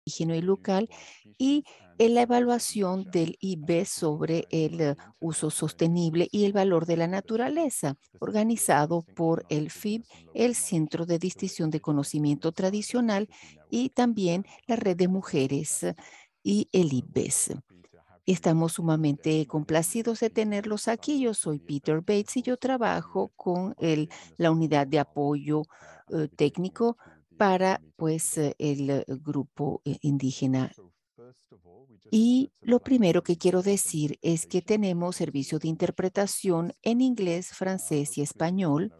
indígena y local, y en la evaluación del IB sobre el uso sostenible y el valor de la naturaleza, organizado por el FIB, el Centro de Distinción de Conocimiento Tradicional, y también la Red de Mujeres y el IBES. Estamos sumamente complacidos de tenerlos aquí. Yo soy Peter Bates y yo trabajo con la unidad de apoyo técnico para el grupo indígena. Y lo primero que quiero decir es que tenemos servicio de interpretación en inglés, francés y español,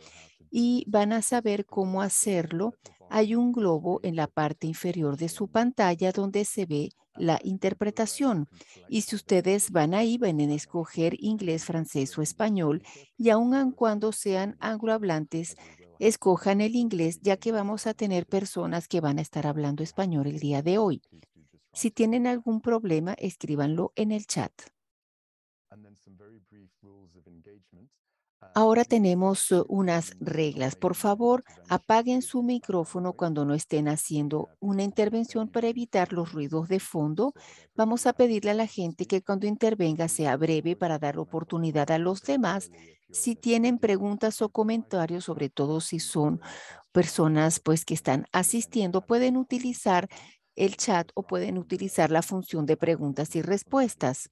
y van a saber cómo hacerlo. Hay un globo en la parte inferior de su pantalla donde se ve la interpretación. Y si ustedes van ahí, van a escoger inglés, francés o español, y aun cuando sean anglohablantes, escojan el inglés, ya que vamos a tener personas que van a estar hablando español el día de hoy. Si tienen algún problema, escríbanlo en el chat. Ahora tenemos unas reglas. Por favor, apaguen su micrófono cuando no estén haciendo una intervención para evitar los ruidos de fondo. Vamos a pedirle a la gente que cuando intervenga sea breve para dar oportunidad a los demás. Si tienen preguntas o comentarios, sobre todo si son personas que están asistiendo, pueden utilizar el chat o pueden utilizar la función de preguntas y respuestas.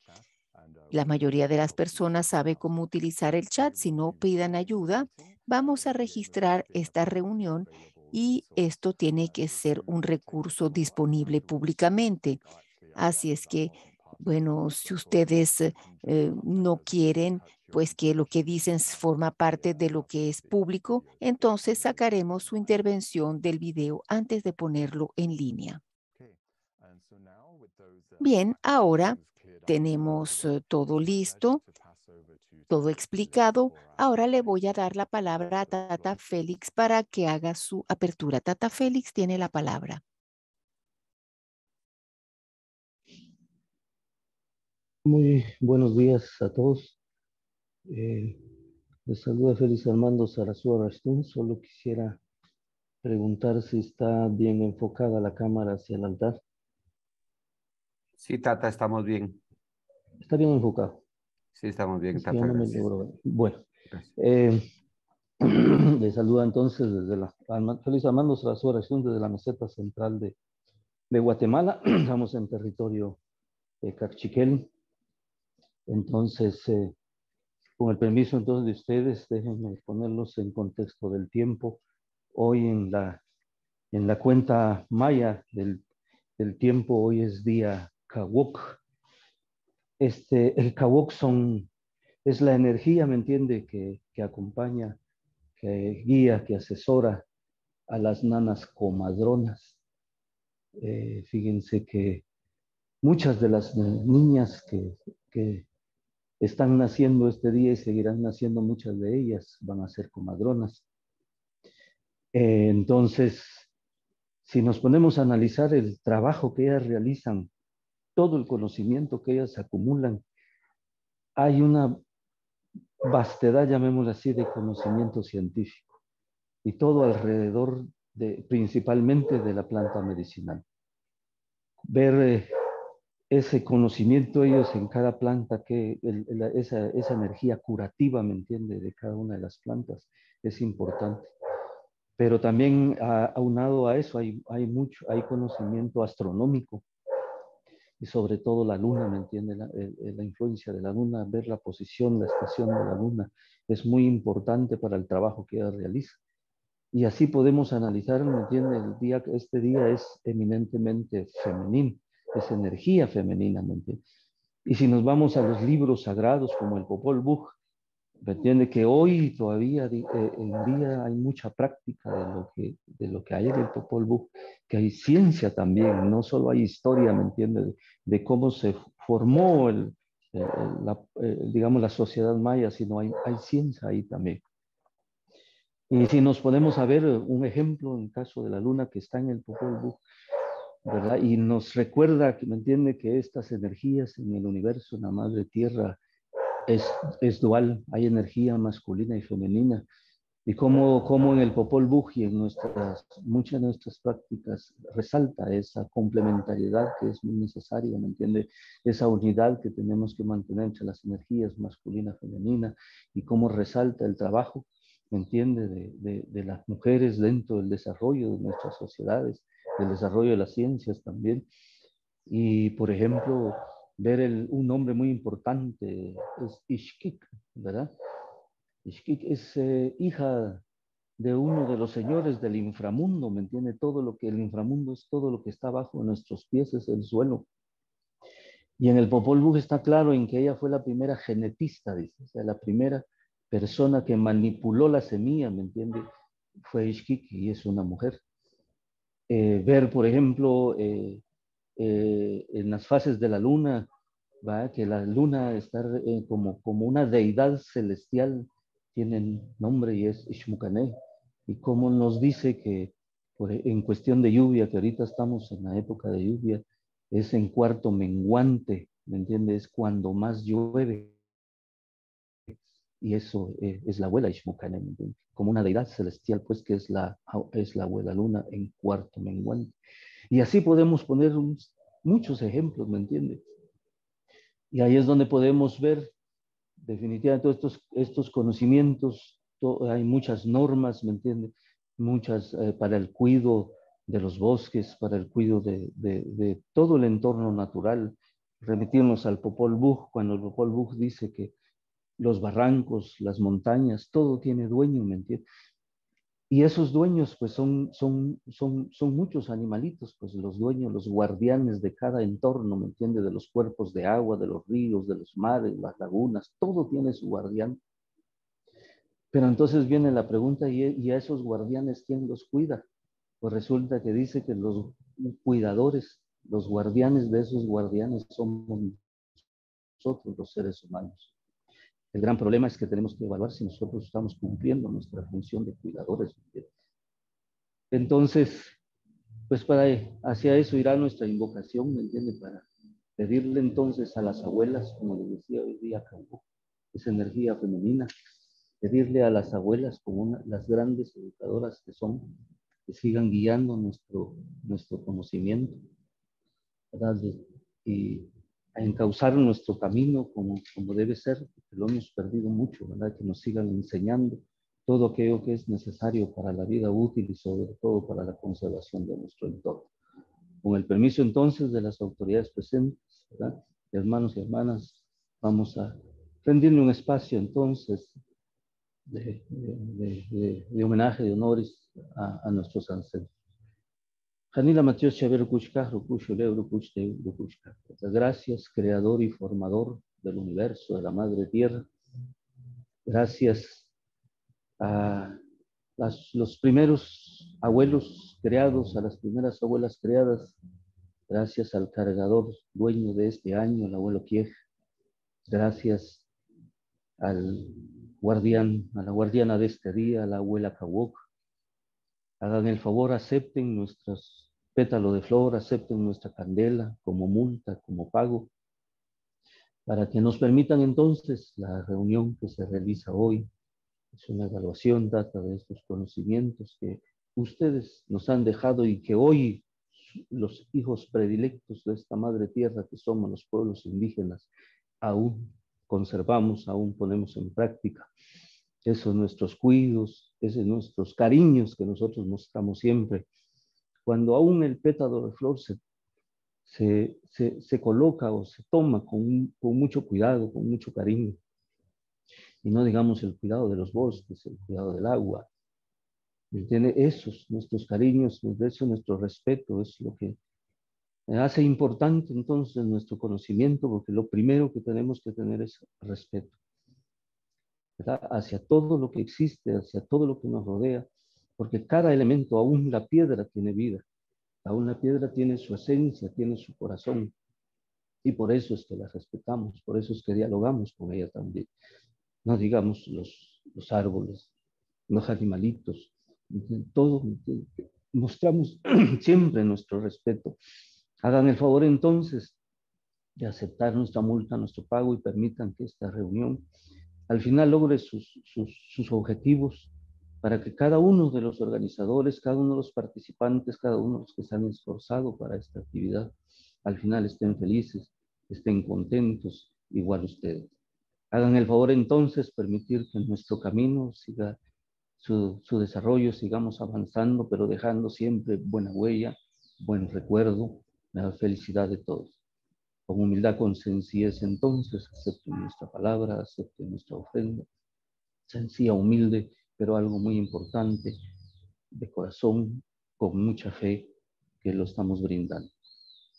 La mayoría de las personas sabe cómo utilizar el chat. Si no, pidan ayuda. Vamos a registrar esta reunión y esto tiene que ser un recurso disponible públicamente. Así es que, bueno, si ustedes no quieren, que lo que dicen forma parte de lo que es público, entonces sacaremos su intervención del video antes de ponerlo en línea. Bien, ahora tenemos todo listo, todo explicado. Ahora le voy a dar la palabra a Tata Félix para que haga su apertura. Tata Félix tiene la palabra. Muy buenos días a todos. Les saluda Félix Armando Sarasúa Rastún. Solo quisiera preguntar si está bien enfocada la cámara hacia el altar. Sí, Tata, estamos bien. Está bien enfocado. Sí, estamos bien, Es que Tata, yo no me gracias. logro ver. Bueno, Gracias. les saluda entonces desde Félix Armando Sarasúa Rastún desde la meseta central de Guatemala. Estamos en territorio Cachiquel. Entonces, con el permiso entonces de ustedes, déjenme ponerlos en contexto del tiempo. Hoy en la cuenta maya del tiempo, hoy es día Kawok. El Kawok es la energía, ¿me entiende? Que acompaña, que guía, que asesora a las nanas comadronas. Fíjense que muchas de las niñas que están naciendo este día y seguirán naciendo, muchas de ellas van a ser comadronas. Entonces, si nos ponemos a analizar el trabajo que ellas realizan, todo el conocimiento que ellas acumulan, hay una vastedad, llamémoslo así, de conocimiento científico y todo alrededor principalmente de la planta medicinal. Ver ese conocimiento ellos en cada planta, esa energía curativa, ¿me entiende?, de cada una de las plantas es importante. Pero también aunado a eso hay conocimiento astronómico y sobre todo la luna, ¿me entiende? La influencia de la luna, ver la posición, la estación de la luna es muy importante para el trabajo que ella realiza. Y así podemos analizar, ¿me entiende? Este día es eminentemente femenino, es energía femenina, ¿me entiende? Y si nos vamos a los libros sagrados como el Popol Vuh, ¿me entiende? Que hoy todavía en día hay mucha práctica de lo que hay en el Popol Vuh, que hay ciencia también, no solo hay historia, ¿me entiende? De cómo se formó digamos, la sociedad maya, sino hay ciencia ahí también. Y si nos ponemos a ver un ejemplo en el caso de la luna que está en el Popol Vuh, ¿verdad? Y nos recuerda, ¿me entiende?, que estas energías en el universo, en la madre tierra, es dual, hay energía masculina y femenina. Y cómo en el Popol Vuh y en muchas de nuestras prácticas resalta esa complementariedad que es muy necesaria, ¿me entiende? Esa unidad que tenemos que mantener entre las energías masculina y femenina, y cómo resalta el trabajo, ¿me entiende? De las mujeres dentro del desarrollo de nuestras sociedades, del desarrollo de las ciencias también. Y, por ejemplo, ver un nombre muy importante es Ixquic, ¿verdad? Ixquic es hija de uno de los señores del inframundo, ¿me entiende? Todo lo que el inframundo es todo lo que está abajo de nuestros pies, es el suelo. Y en el Popol Vuh está claro en que ella fue la primera genetista, dice, o sea, la primera persona que manipuló la semilla, ¿me entiende? Fue Ixquic y es una mujer. Ver, por ejemplo, en las fases de la luna, ¿va? Que la luna está como una deidad celestial, tiene nombre y es Ishmucané, y como nos dice que en cuestión de lluvia, que ahorita estamos en la época de lluvia, es en cuarto menguante, ¿me entiendes? Es cuando más llueve, y eso es la abuela Ishmucané, ¿me entiendes? Como una deidad celestial, pues que es la abuela luna en cuarto menguante. Y así podemos poner muchos ejemplos, ¿me entiendes? Y ahí es donde podemos ver definitivamente estos conocimientos, hay muchas normas, ¿me entiende? Muchas para el cuidado de los bosques, para el cuidado de todo el entorno natural. Remitirnos al Popol Vuh, cuando el Popol Vuh dice que los barrancos, las montañas, todo tiene dueño, ¿me entiende? Y esos dueños, pues son muchos animalitos, pues los dueños, los guardianes de cada entorno, ¿me entiende? De los cuerpos de agua, de los ríos, de los mares, las lagunas, todo tiene su guardián. Pero entonces viene la pregunta, ¿y a esos guardianes quién los cuida? Pues resulta que dice que los cuidadores, los guardianes de esos guardianes somos nosotros, los seres humanos. El gran problema es que tenemos que evaluar si nosotros estamos cumpliendo nuestra función de cuidadores. Entonces, pues hacia eso irá nuestra invocación, ¿me entiende? Para pedirle entonces a las abuelas, como les decía hoy día, esa energía femenina, pedirle a las abuelas como las grandes educadoras que son, que sigan guiando nuestro conocimiento, ¿verdad? Y a encauzar nuestro camino como debe ser, porque lo hemos perdido mucho, ¿verdad? Que nos sigan enseñando todo aquello que es necesario para la vida útil y sobre todo para la conservación de nuestro entorno. Con el permiso entonces de las autoridades presentes, ¿verdad? Hermanos y hermanas, vamos a rendirle un espacio entonces de homenaje, de honores a nuestros ancestros. Janila Matios Xavier Kushka, Rukushu Leo Rukush Rukushka. Gracias, creador y formador del universo, de la madre tierra. Gracias a los primeros abuelos creados, a las primeras abuelas creadas. Gracias al cargador dueño de este año, el abuelo Kiej. Gracias al guardián, a la guardiana de este día, la abuela Kawok. Hagan el favor, acepten nuestros pétalos de flor, acepten nuestra candela como multa, como pago, para que nos permitan entonces la reunión que se realiza hoy. Es una evaluación data de estos conocimientos que ustedes nos han dejado y que hoy los hijos predilectos de esta madre tierra que somos los pueblos indígenas aún conservamos, aún ponemos en práctica. Esos nuestros cuidos, esos nuestros cariños que nosotros mostramos siempre. Cuando aún el pétalo de flor se coloca o se toma con mucho cuidado, con mucho cariño. Y no digamos el cuidado de los bosques, el cuidado del agua. ¿Entiende? Esos, nuestros cariños, eso, nuestro respeto es lo que hace importante entonces nuestro conocimiento, porque lo primero que tenemos que tener es respeto, ¿verdad? Hacia todo lo que existe, hacia todo lo que nos rodea, porque cada elemento, aún la piedra tiene vida, aún la piedra tiene su esencia, tiene su corazón, y por eso es que la respetamos, por eso es que dialogamos con ella también. No digamos los árboles, los animalitos, todo, mostramos siempre nuestro respeto. Hagan el favor entonces de aceptar nuestra multa, nuestro pago, y permitan que esta reunión al final logre sus objetivos, para que cada uno de los organizadores, cada uno de los participantes, cada uno de los que se han esforzado para esta actividad, al final estén felices, estén contentos, igual ustedes. Hagan el favor entonces permitir que nuestro camino siga su desarrollo, sigamos avanzando, pero dejando siempre buena huella, buen recuerdo, la felicidad de todos. Con humildad, con sencillez, entonces, acepten nuestra palabra, acepten nuestra ofrenda, sencilla, humilde, pero algo muy importante, de corazón, con mucha fe, que lo estamos brindando.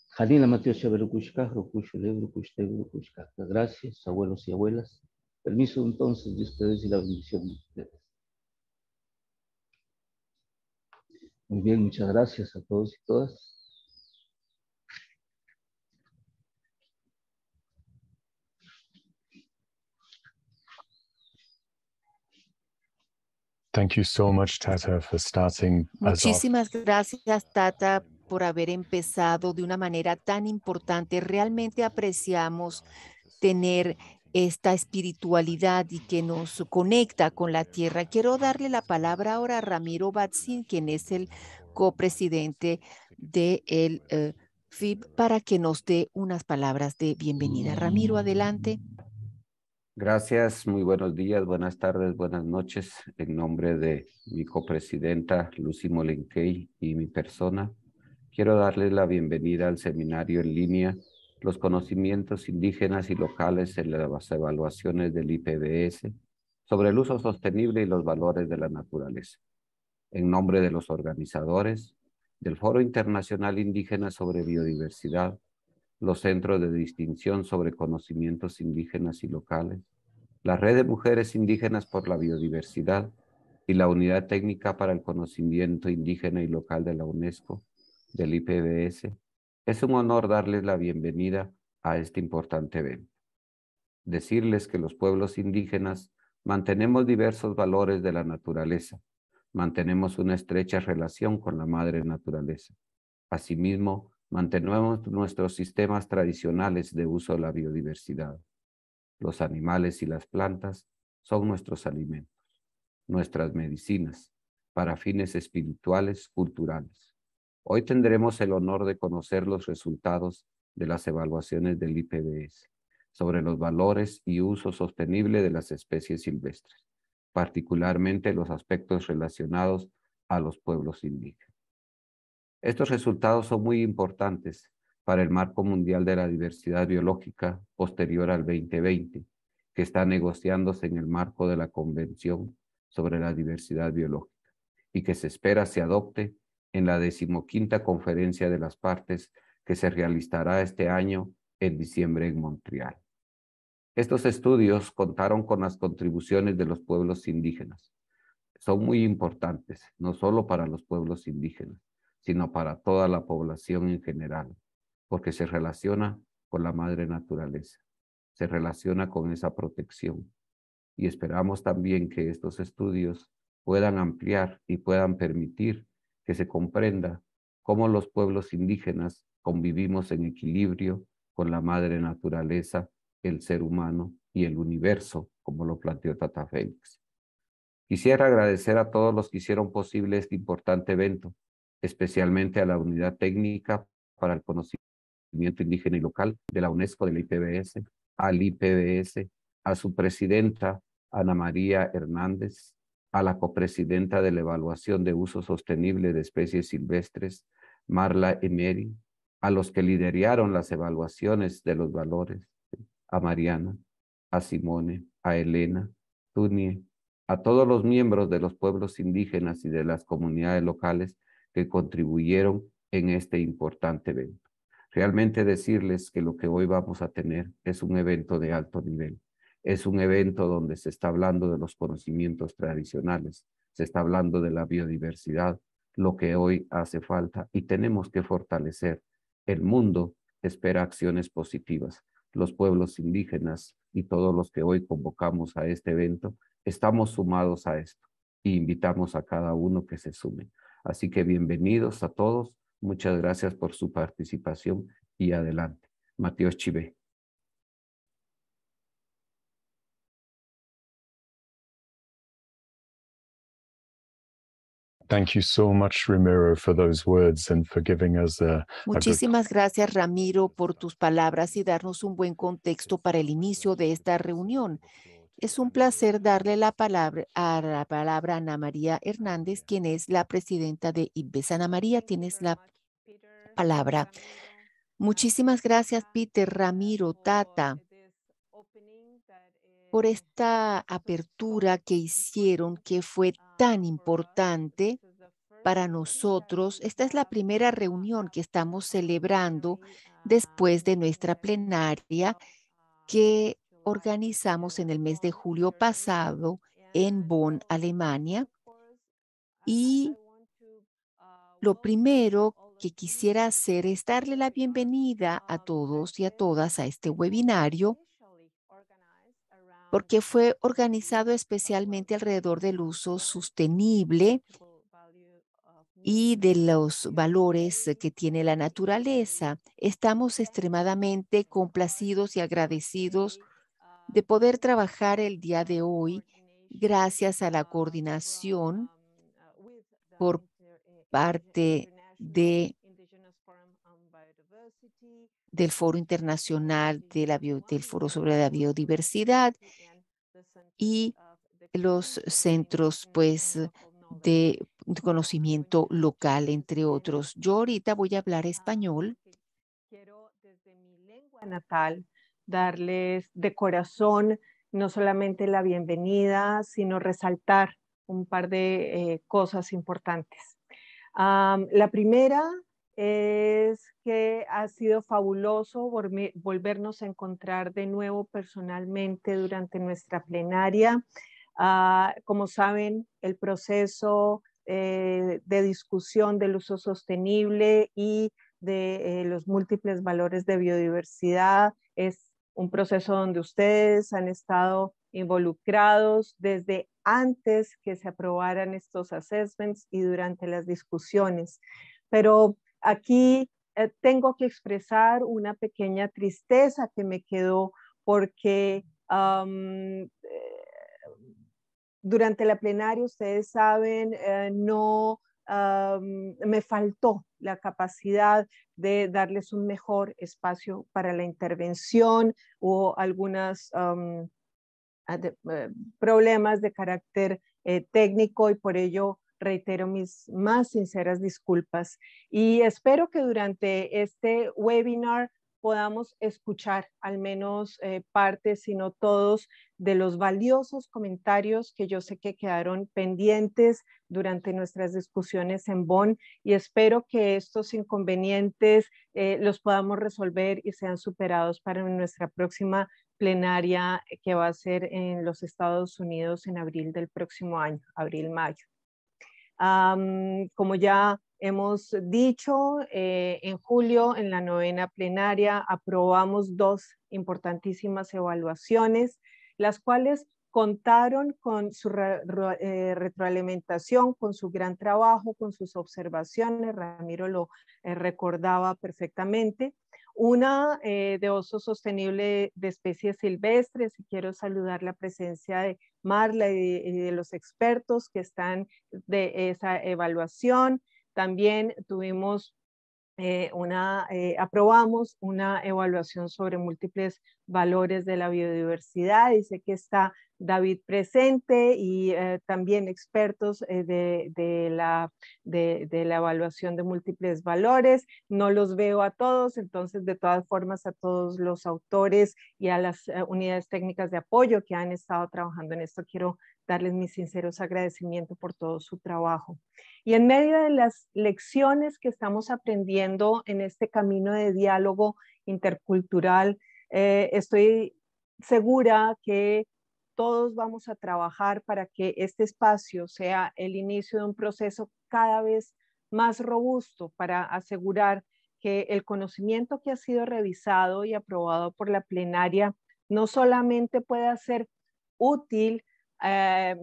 Jalina Mateo Chaverukushka, Rokushu Lebrukushte, Gracias, abuelos y abuelas. Permiso entonces de ustedes y la bendición de ustedes. Muy bien, muchas gracias a todos y todas. Thank you so much, Tata, for starting us off. Muchísimas gracias, Tata, por haber empezado de una manera tan importante. Realmente apreciamos tener esta espiritualidad y que nos conecta con la tierra. Quiero darle la palabra ahora a Ramiro Batzin, quien es el copresidente del FIB, para que nos dé unas palabras de bienvenida. Ramiro, adelante. Gracias, muy buenos días, buenas tardes, buenas noches. En nombre de mi copresidenta Lucy Molenquey y mi persona, quiero darles la bienvenida al seminario en línea Los conocimientos indígenas y locales en las evaluaciones del IPBES sobre el uso sostenible y los valores de la naturaleza. En nombre de los organizadores del Foro Internacional Indígena sobre Biodiversidad, los Centros de Distinción sobre Conocimientos Indígenas y Locales, la Red de Mujeres Indígenas por la Biodiversidad y la Unidad Técnica para el Conocimiento Indígena y Local de la UNESCO, del IPBES, es un honor darles la bienvenida a este importante evento. Decirles que los pueblos indígenas mantenemos diversos valores de la naturaleza, mantenemos una estrecha relación con la madre naturaleza. Asimismo, mantenemos nuestros sistemas tradicionales de uso de la biodiversidad. Los animales y las plantas son nuestros alimentos, nuestras medicinas, para fines espirituales, culturales. Hoy tendremos el honor de conocer los resultados de las evaluaciones del IPBES sobre los valores y uso sostenible de las especies silvestres, particularmente los aspectos relacionados a los pueblos indígenas. Estos resultados son muy importantes para el marco mundial de la diversidad biológica posterior al 2020, que está negociándose en el marco de la Convención sobre la Diversidad Biológica y que se espera se adopte en la 15ª Conferencia de las Partes que se realizará este año en diciembre en Montreal. Estos estudios contaron con las contribuciones de los pueblos indígenas. Son muy importantes, no solo para los pueblos indígenas, sino para toda la población en general, porque se relaciona con la madre naturaleza, se relaciona con esa protección. Y esperamos también que estos estudios puedan ampliar y puedan permitir que se comprenda cómo los pueblos indígenas convivimos en equilibrio con la madre naturaleza, el ser humano y el universo, como lo planteó Tata Félix. Quisiera agradecer a todos los que hicieron posible este importante evento, especialmente a la Unidad Técnica para el Conocimiento Indígena y Local de la UNESCO del IPBES, al IPBES, a su presidenta Ana María Hernández, a la copresidenta de la Evaluación de Uso Sostenible de Especies Silvestres, Marla Emery, a los que lideraron las evaluaciones de los valores, a Mariana, a Simone, a Elena, Tunie, a todos los miembros de los pueblos indígenas y de las comunidades locales que contribuyeron en este importante evento. Realmente decirles que lo que hoy vamos a tener es un evento de alto nivel. Es un evento donde se está hablando de los conocimientos tradicionales, se está hablando de la biodiversidad, lo que hoy hace falta y tenemos que fortalecer. El mundo espera acciones positivas. Los pueblos indígenas y todos los que hoy convocamos a este evento estamos sumados a esto e invitamos a cada uno que se sume. Así que bienvenidos a todos. Muchas gracias por su participación y adelante. Mateo Chivé. Thank you so much, Ramiro, for those words and for giving us a good... Muchísimas gracias, Ramiro, por tus palabras y darnos un buen contexto para el inicio de esta reunión. Es un placer darle la palabra a Ana María Hernández, quien es la presidenta de IBES. Ana María, tienes la palabra. Muchísimas gracias, Peter, Ramiro, Tata, por esta apertura que hicieron, que fue tan importante para nosotros. Esta es la primera reunión que estamos celebrando después de nuestra plenaria que organizamos en el mes de julio pasado en Bonn, Alemania. Y lo primero que quisiera hacer es darle la bienvenida a todos y a todas a este webinario, porque fue organizado especialmente alrededor del uso sostenible y de los valores que tiene la naturaleza. Estamos extremadamente complacidos y agradecidos de poder trabajar el día de hoy gracias a la coordinación por parte del Foro Internacional del Foro sobre la Biodiversidad y los centros de conocimiento local, entre otros. Yo ahorita voy a hablar español. Quiero desde mi lengua natal darles de corazón no solamente la bienvenida, sino resaltar un par de cosas importantes. La primera es que ha sido fabuloso volvernos a encontrar de nuevo personalmente durante nuestra plenaria. Como saben, el proceso de discusión del uso sostenible y de los múltiples valores de biodiversidad es un proceso donde ustedes han estado involucrados desde antes que se aprobaran estos assessments y durante las discusiones. Pero aquí tengo que expresar una pequeña tristeza que me quedó porque durante la plenaria, ustedes saben, me faltó la capacidad de darles un mejor espacio para la intervención o algunos problemas de carácter técnico y por ello reitero mis más sinceras disculpas. Y espero que durante este webinar podamos escuchar al menos parte, si no todos, de los valiosos comentarios que yo sé que quedaron pendientes durante nuestras discusiones en Bonn y espero que estos inconvenientes los podamos resolver y sean superados para nuestra próxima plenaria que va a ser en los Estados Unidos en abril del próximo año, abril-mayo. Como ya hemos dicho, en julio, en la 9ª plenaria, aprobamos 2 importantísimas evaluaciones, las cuales contaron con su retroalimentación, con su gran trabajo, con sus observaciones. Ramiro lo recordaba perfectamente. Una de uso sostenible de especies silvestres, y quiero saludar la presencia de Marla y de los expertos que están de esa evaluación. También tuvimos aprobamos una evaluación sobre múltiples valores de la biodiversidad y sé que está David presente y también expertos de la evaluación de múltiples valores. No los veo a todos, entonces de todas formas a todos los autores y a las unidades técnicas de apoyo que han estado trabajando en esto, quiero darles mis sinceros agradecimientos por todo su trabajo. Y en medio de las lecciones que estamos aprendiendo en este camino de diálogo intercultural, estoy segura que todos vamos a trabajar para que este espacio sea el inicio de un proceso cada vez más robusto para asegurar que el conocimiento que ha sido revisado y aprobado por la plenaria no solamente pueda ser útil a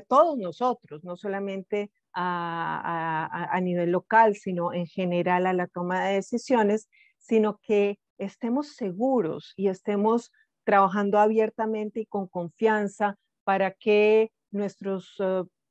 todos nosotros, no solamente a nivel local, sino en general a la toma de decisiones, sino que estemos seguros y estemos trabajando abiertamente y con confianza para que nuestros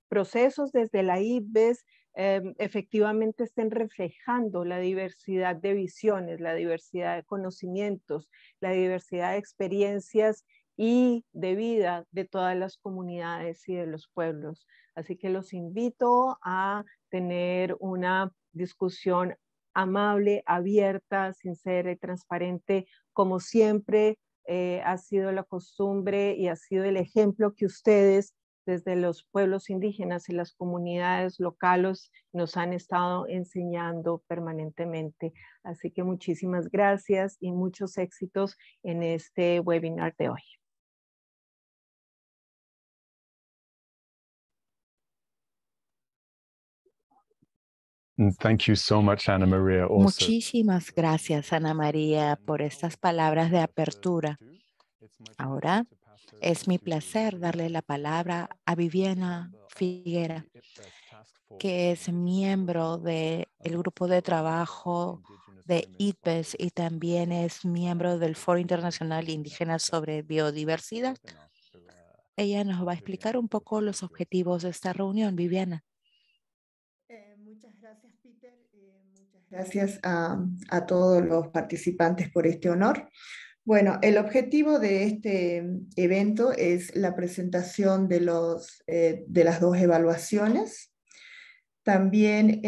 procesos desde la IPBES efectivamente estén reflejando la diversidad de visiones, la diversidad de conocimientos, la diversidad de experiencias y de vida de todas las comunidades y de los pueblos. Así que los invito a tener una discusión amable, abierta, sincera y transparente, como siempre ha sido la costumbre y ha sido el ejemplo que ustedes desde los pueblos indígenas y las comunidades locales nos han estado enseñando permanentemente. Así que muchísimas gracias y muchos éxitos en este webinar de hoy. Thank you so much, Ana Maria. Also, muchísimas gracias, Ana María, por estas palabras de apertura. Ahora es mi placer darle la palabra a Viviana Figuera, que es miembro del grupo de trabajo de IPBES y también es miembro del Foro Internacional Indígena sobre Biodiversidad. Ella nos va a explicar un poco los objetivos de esta reunión. Viviana. Muchas gracias, Peter. Muchas gracias a todos los participantes por este honor. Bueno, el objetivo de este evento es la presentación de las dos evaluaciones. También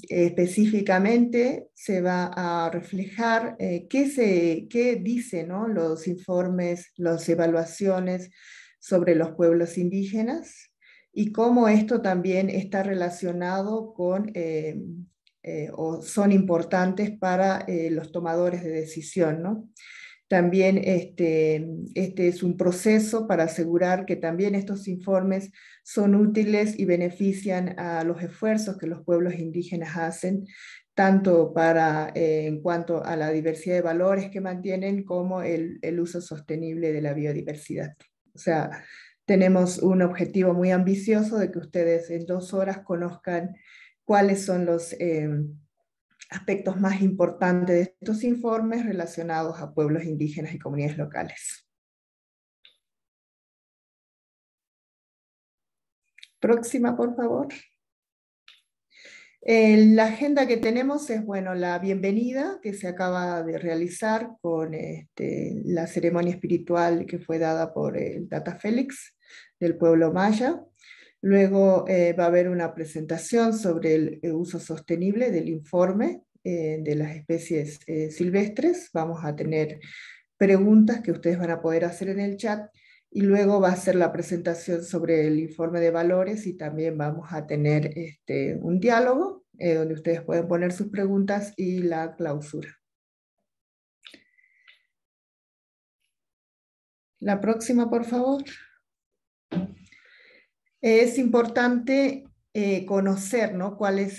específicamente se va a reflejar qué dicen, ¿no?, los informes, las evaluaciones sobre los pueblos indígenas y cómo esto también está relacionado con o son importantes para los tomadores de decisión, ¿no? También este es un proceso para asegurar que también estos informes son útiles y benefician a los esfuerzos que los pueblos indígenas hacen, tanto en cuanto a la diversidad de valores que mantienen como el uso sostenible de la biodiversidad. O sea, tenemos un objetivo muy ambicioso de que ustedes en 2 horas conozcan cuáles son los aspectos más importantes de estos informes relacionados a pueblos indígenas y comunidades locales. Próxima, por favor. La agenda que tenemos es, bueno, la bienvenida que se acaba de realizar con la ceremonia espiritual que fue dada por el Tata Félix del pueblo maya. Luego va a haber una presentación sobre el uso sostenible del informe de las especies silvestres. Vamos a tener preguntas que ustedes van a poder hacer en el chat y luego va a ser la presentación sobre el informe de valores y también vamos a tener un diálogo donde ustedes pueden poner sus preguntas y la clausura. La próxima, por favor. Es importante conocer, ¿no?, cuál es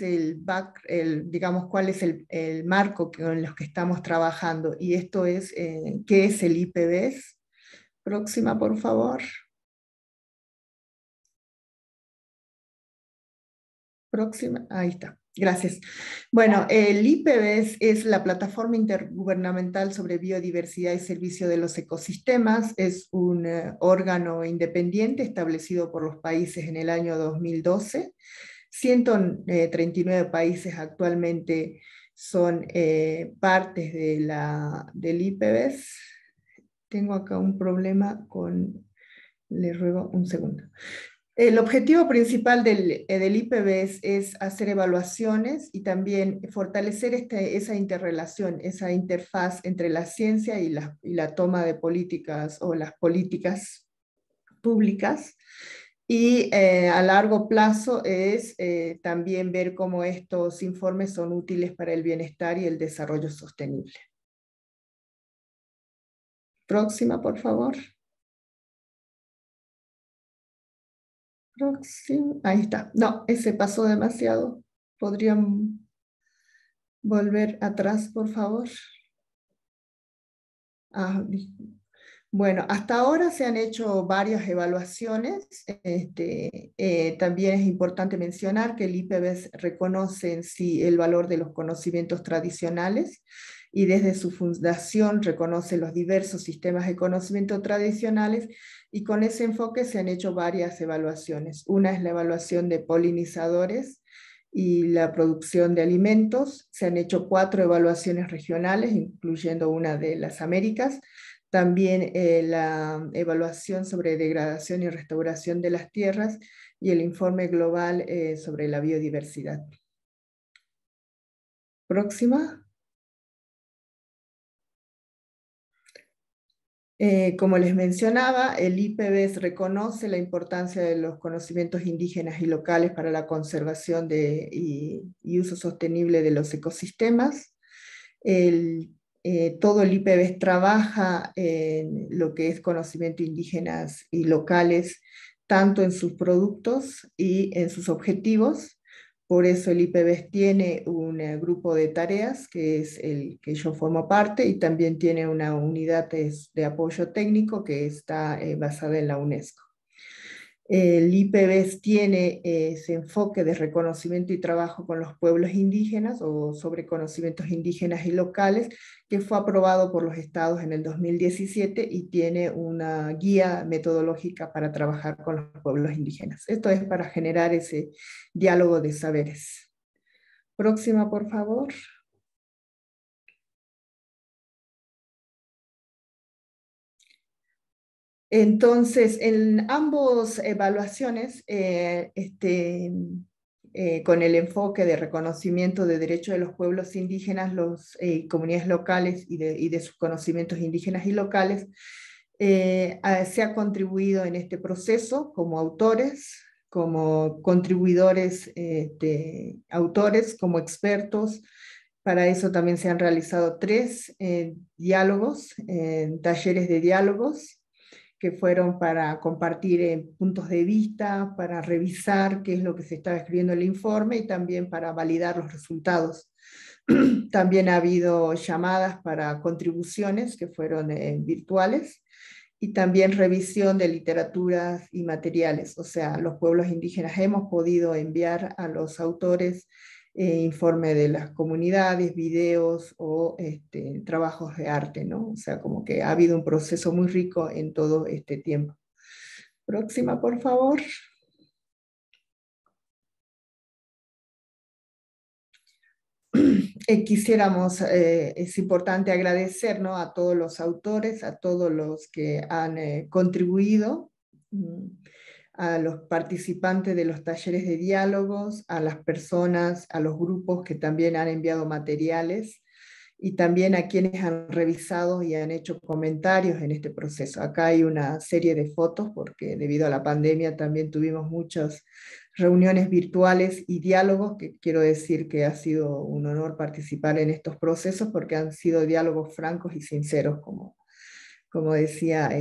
digamos, cuál es el marco con los que estamos trabajando, y esto es, ¿qué es el IPBES? Próxima, por favor. Próxima, ahí está. Gracias. Bueno, el IPBES es la Plataforma Intergubernamental sobre Biodiversidad y Servicio de los Ecosistemas. Es un órgano independiente establecido por los países en el año 2012. 139 países actualmente son partes del IPBES. Tengo acá un problema con... Le ruego un segundo. El objetivo principal del IPBES es hacer evaluaciones y también fortalecer esa interrelación, esa interfaz entre la ciencia y la toma de políticas o las políticas públicas. Y a largo plazo es también ver cómo estos informes son útiles para el bienestar y el desarrollo sostenible. Próxima, por favor. Próximo. Ahí está. No, ese pasó demasiado. ¿Podrían volver atrás, por favor? Bueno, hasta ahora se han hecho varias evaluaciones. También es importante mencionar que el IPBES reconoce en sí el valor de los conocimientos tradicionales y desde su fundación reconoce los diversos sistemas de conocimiento tradicionales, y con ese enfoque se han hecho varias evaluaciones. Una es la evaluación de polinizadores y la producción de alimentos. Se han hecho 4 evaluaciones regionales, incluyendo una de las Américas. También la evaluación sobre degradación y restauración de las tierras y el informe global sobre la biodiversidad. Próxima. Como les mencionaba, el IPBES reconoce la importancia de los conocimientos indígenas y locales para la conservación y uso sostenible de los ecosistemas. Todo el IPBES trabaja en lo que es conocimiento indígenas y locales, tanto en sus productos y en sus objetivos. Por eso el IPBES tiene un grupo de tareas, que es el que yo formo parte, y también tiene una unidad de apoyo técnico que está basada en la UNESCO. El IPBES tiene ese enfoque de reconocimiento y trabajo con los pueblos indígenas o sobre conocimientos indígenas y locales, que fue aprobado por los estados en el 2017 y tiene una guía metodológica para trabajar con los pueblos indígenas. Esto es para generar ese diálogo de saberes. Próxima, por favor. Entonces, en ambas evaluaciones, con el enfoque de reconocimiento de derechos de los pueblos indígenas, comunidades locales y de sus conocimientos indígenas y locales, se ha contribuido en este proceso como autores, como contribuidores, autores, como expertos. Para eso también se han realizado 3 diálogos, talleres de diálogos, que fueron para compartir puntos de vista, para revisar qué es lo que se estaba escribiendo en el informe y también para validar los resultados. También ha habido llamadas para contribuciones que fueron virtuales, y también revisión de literaturas y materiales. O sea, los pueblos indígenas hemos podido enviar a los autores informe de las comunidades, videos o trabajos de arte, ¿no? O sea, como que ha habido un proceso muy rico en todo este tiempo. Próxima, por favor. Quisiéramos, es importante agradecer, ¿no?, a todos los autores, a todos los que han contribuido, a los participantes de los talleres de diálogos, a las personas, a los grupos que también han enviado materiales, y también a quienes han revisado y han hecho comentarios en este proceso. Acá hay una serie de fotos, porque debido a la pandemia también tuvimos muchas reuniones virtuales y diálogos, que quiero decir que ha sido un honor participar en estos procesos, porque han sido diálogos francos y sinceros, como decía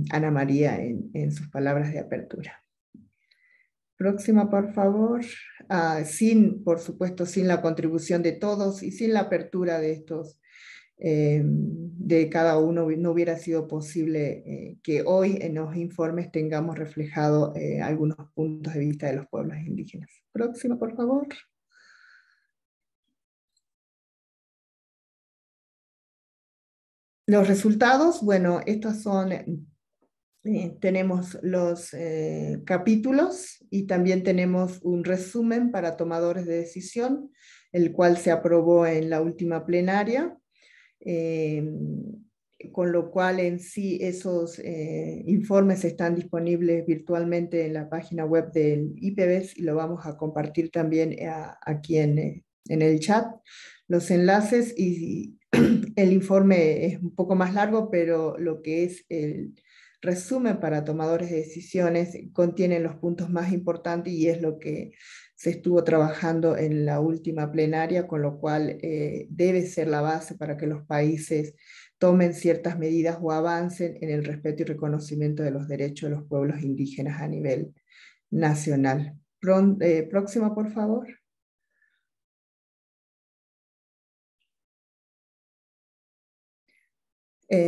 Ana María en sus palabras de apertura. Próxima, por favor. Por supuesto, sin la contribución de todos y sin la apertura de estos, de cada uno, no hubiera sido posible que hoy en los informes tengamos reflejado algunos puntos de vista de los pueblos indígenas. Próxima, por favor. Los resultados, bueno, estos son... tenemos los capítulos y también tenemos un resumen para tomadores de decisión, el cual se aprobó en la última plenaria, con lo cual en sí esos informes están disponibles virtualmente en la página web del IPBES, y lo vamos a compartir también aquí en el chat, los enlaces. Y el informe es un poco más largo, pero lo que es el resumen para tomadores de decisiones contiene los puntos más importantes, y es lo que se estuvo trabajando en la última plenaria, con lo cual debe ser la base para que los países tomen ciertas medidas o avancen en el respeto y reconocimiento de los derechos de los pueblos indígenas a nivel nacional. Próxima, por favor.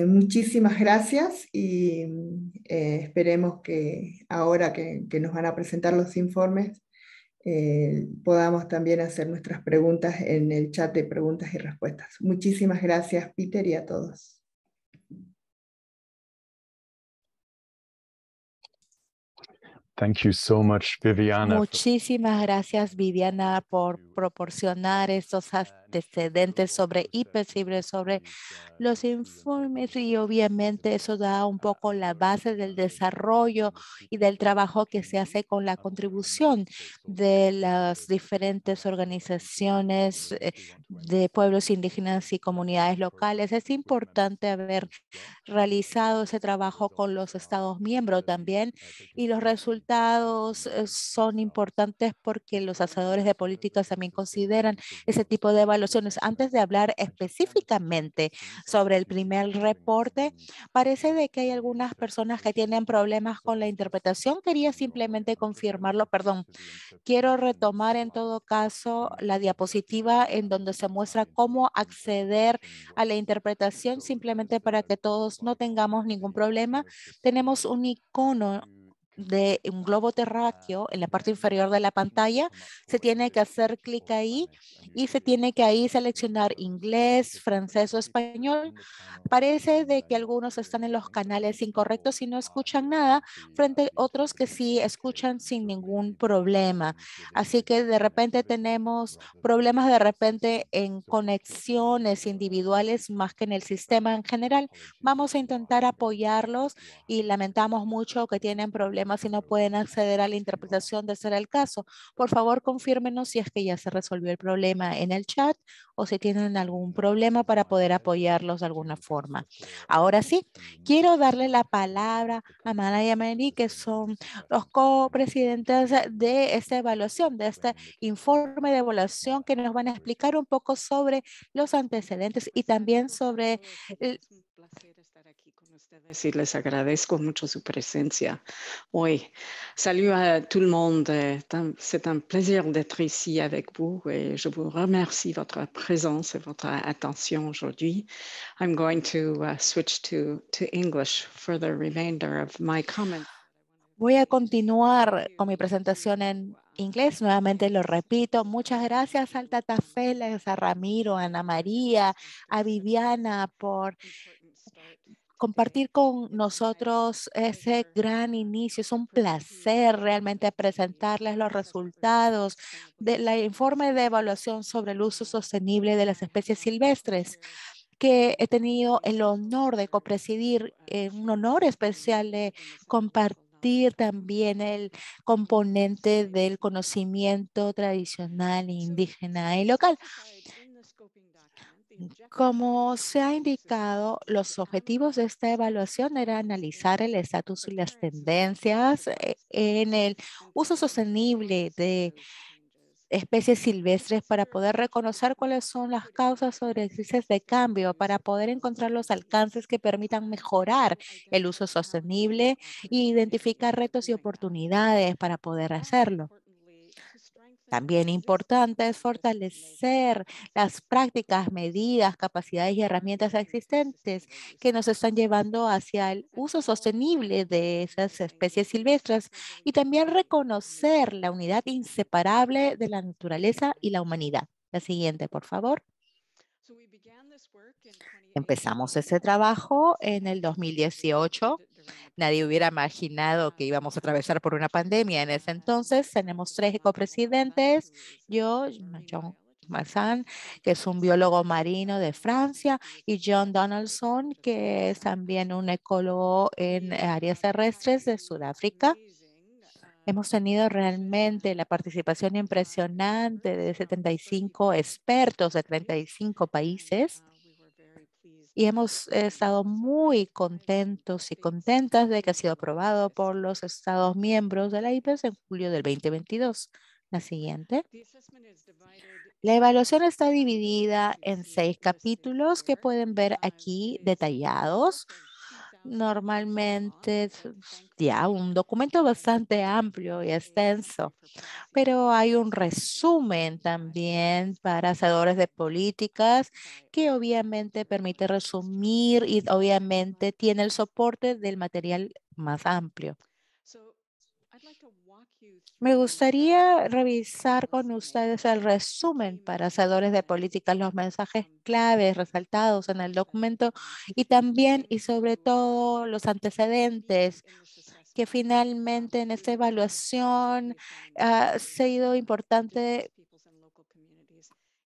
Muchísimas gracias y esperemos que ahora que nos van a presentar los informes podamos también hacer nuestras preguntas en el chat de preguntas y respuestas. Muchísimas gracias, Peter, y a todos. Thank you so much, Viviana. Muchísimas gracias, Viviana, por proporcionar estos antecedentes sobre IPES, sobre los informes, y obviamente eso da un poco la base del desarrollo y del trabajo que se hace con la contribución de las diferentes organizaciones de pueblos indígenas y comunidades locales. Es importante haber realizado ese trabajo con los Estados miembros también, y los resultados son importantes porque los hacedores de políticas también consideran ese tipo de evaluaciones. Antes de hablar específicamente sobre el primer reporte, parece de que hay algunas personas que tienen problemas con la interpretación. Quería simplemente confirmarlo, perdón. Quiero retomar en todo caso la diapositiva en donde se muestra cómo acceder a la interpretación, simplemente para que todos no tengamos ningún problema. Tenemos un icono de un globo terráqueo en la parte inferior de la pantalla. Se tiene que hacer clic ahí y se tiene que ahí seleccionar inglés, francés o español. Parece de que algunos están en los canales incorrectos y no escuchan nada, frente a otros que sí escuchan sin ningún problema. Así que de repente tenemos problemas de repente en conexiones individuales más que en el sistema en general. Vamos a intentar apoyarlos y lamentamos mucho que tienen problemas y no pueden acceder a la interpretación de ser el caso. Por favor, confírmenos si es que ya se resolvió el problema en el chat o si tienen algún problema para poder apoyarlos de alguna forma. Ahora sí, quiero darle la palabra a Mana y a Mary, que son los copresidentes de esta evaluación, de este informe de evaluación, que nos van a explicar un poco sobre los antecedentes y también sobre el... Placer estar aquí con ustedes y les agradezco mucho su presencia hoy. Salut à tout le monde. C'est un plaisir d'être ici avec vous et je vous remercie votre présence et votre attention aujourd'hui. I'm going to switch to English for the remainder of my comments. Voy a continuar con mi presentación en inglés. Nuevamente lo repito. Muchas gracias al Tata Félix, a Ramiro, a Ana María, a Viviana por compartir con nosotros ese gran inicio. Es un placer realmente presentarles los resultados del informe de evaluación sobre el uso sostenible de las especies silvestres, que he tenido el honor de copresidir, un honor especial de compartir también el componente del conocimiento tradicional, indígena y local. Como se ha indicado, los objetivos de esta evaluación era analizar el estatus y las tendencias en el uso sostenible de especies silvestres, para poder reconocer cuáles son las causas o directrices de cambio, para poder encontrar los alcances que permitan mejorar el uso sostenible e identificar retos y oportunidades para poder hacerlo. También importante es fortalecer las prácticas, medidas, capacidades y herramientas existentes que nos están llevando hacia el uso sostenible de esas especies silvestres, y también reconocer la unidad inseparable de la naturaleza y la humanidad. La siguiente, por favor. Empezamos ese trabajo en el 2018. Nadie hubiera imaginado que íbamos a atravesar por una pandemia en ese entonces. Tenemos 3 copresidentes: yo, John Massan, que es un biólogo marino de Francia, y John Donaldson, que es también un ecólogo en áreas terrestres de Sudáfrica. Hemos tenido realmente la participación impresionante de 75 expertos de 35 países. Y hemos estado muy contentos y contentas de que ha sido aprobado por los Estados miembros de la IPES en julio del 2022. La siguiente. La evaluación está dividida en 6 capítulos que pueden ver aquí detallados. normalmente es ya un documento bastante amplio y extenso, pero hay un resumen también para hacedores de políticas que obviamente permite resumir y obviamente tiene el soporte del material más amplio. Me gustaría revisar con ustedes el resumen para hacedores de políticas, los mensajes claves resaltados en el documento y también y sobre todo los antecedentes que finalmente en esta evaluación ha sido importante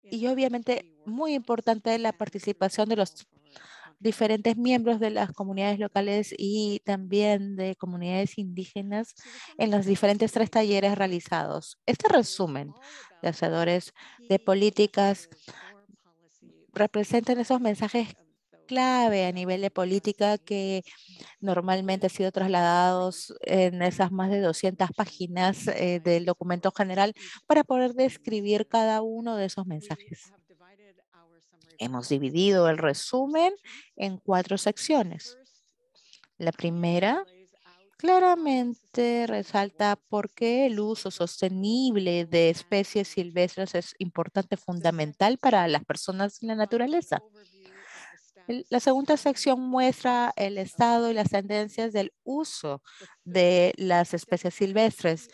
y obviamente muy importante la participación de los diferentes miembros de las comunidades locales y también de comunidades indígenas en los diferentes 3 talleres realizados. Este resumen de hacedores de políticas representan esos mensajes clave a nivel de política que normalmente han sido trasladados en esas más de 200 páginas del documento general para poder describir cada uno de esos mensajes. Hemos dividido el resumen en 4 secciones. La primera claramente resalta por qué el uso sostenible de especies silvestres es importante, fundamental para las personas y la naturaleza. La segunda sección muestra el estado y las tendencias del uso de las especies silvestres.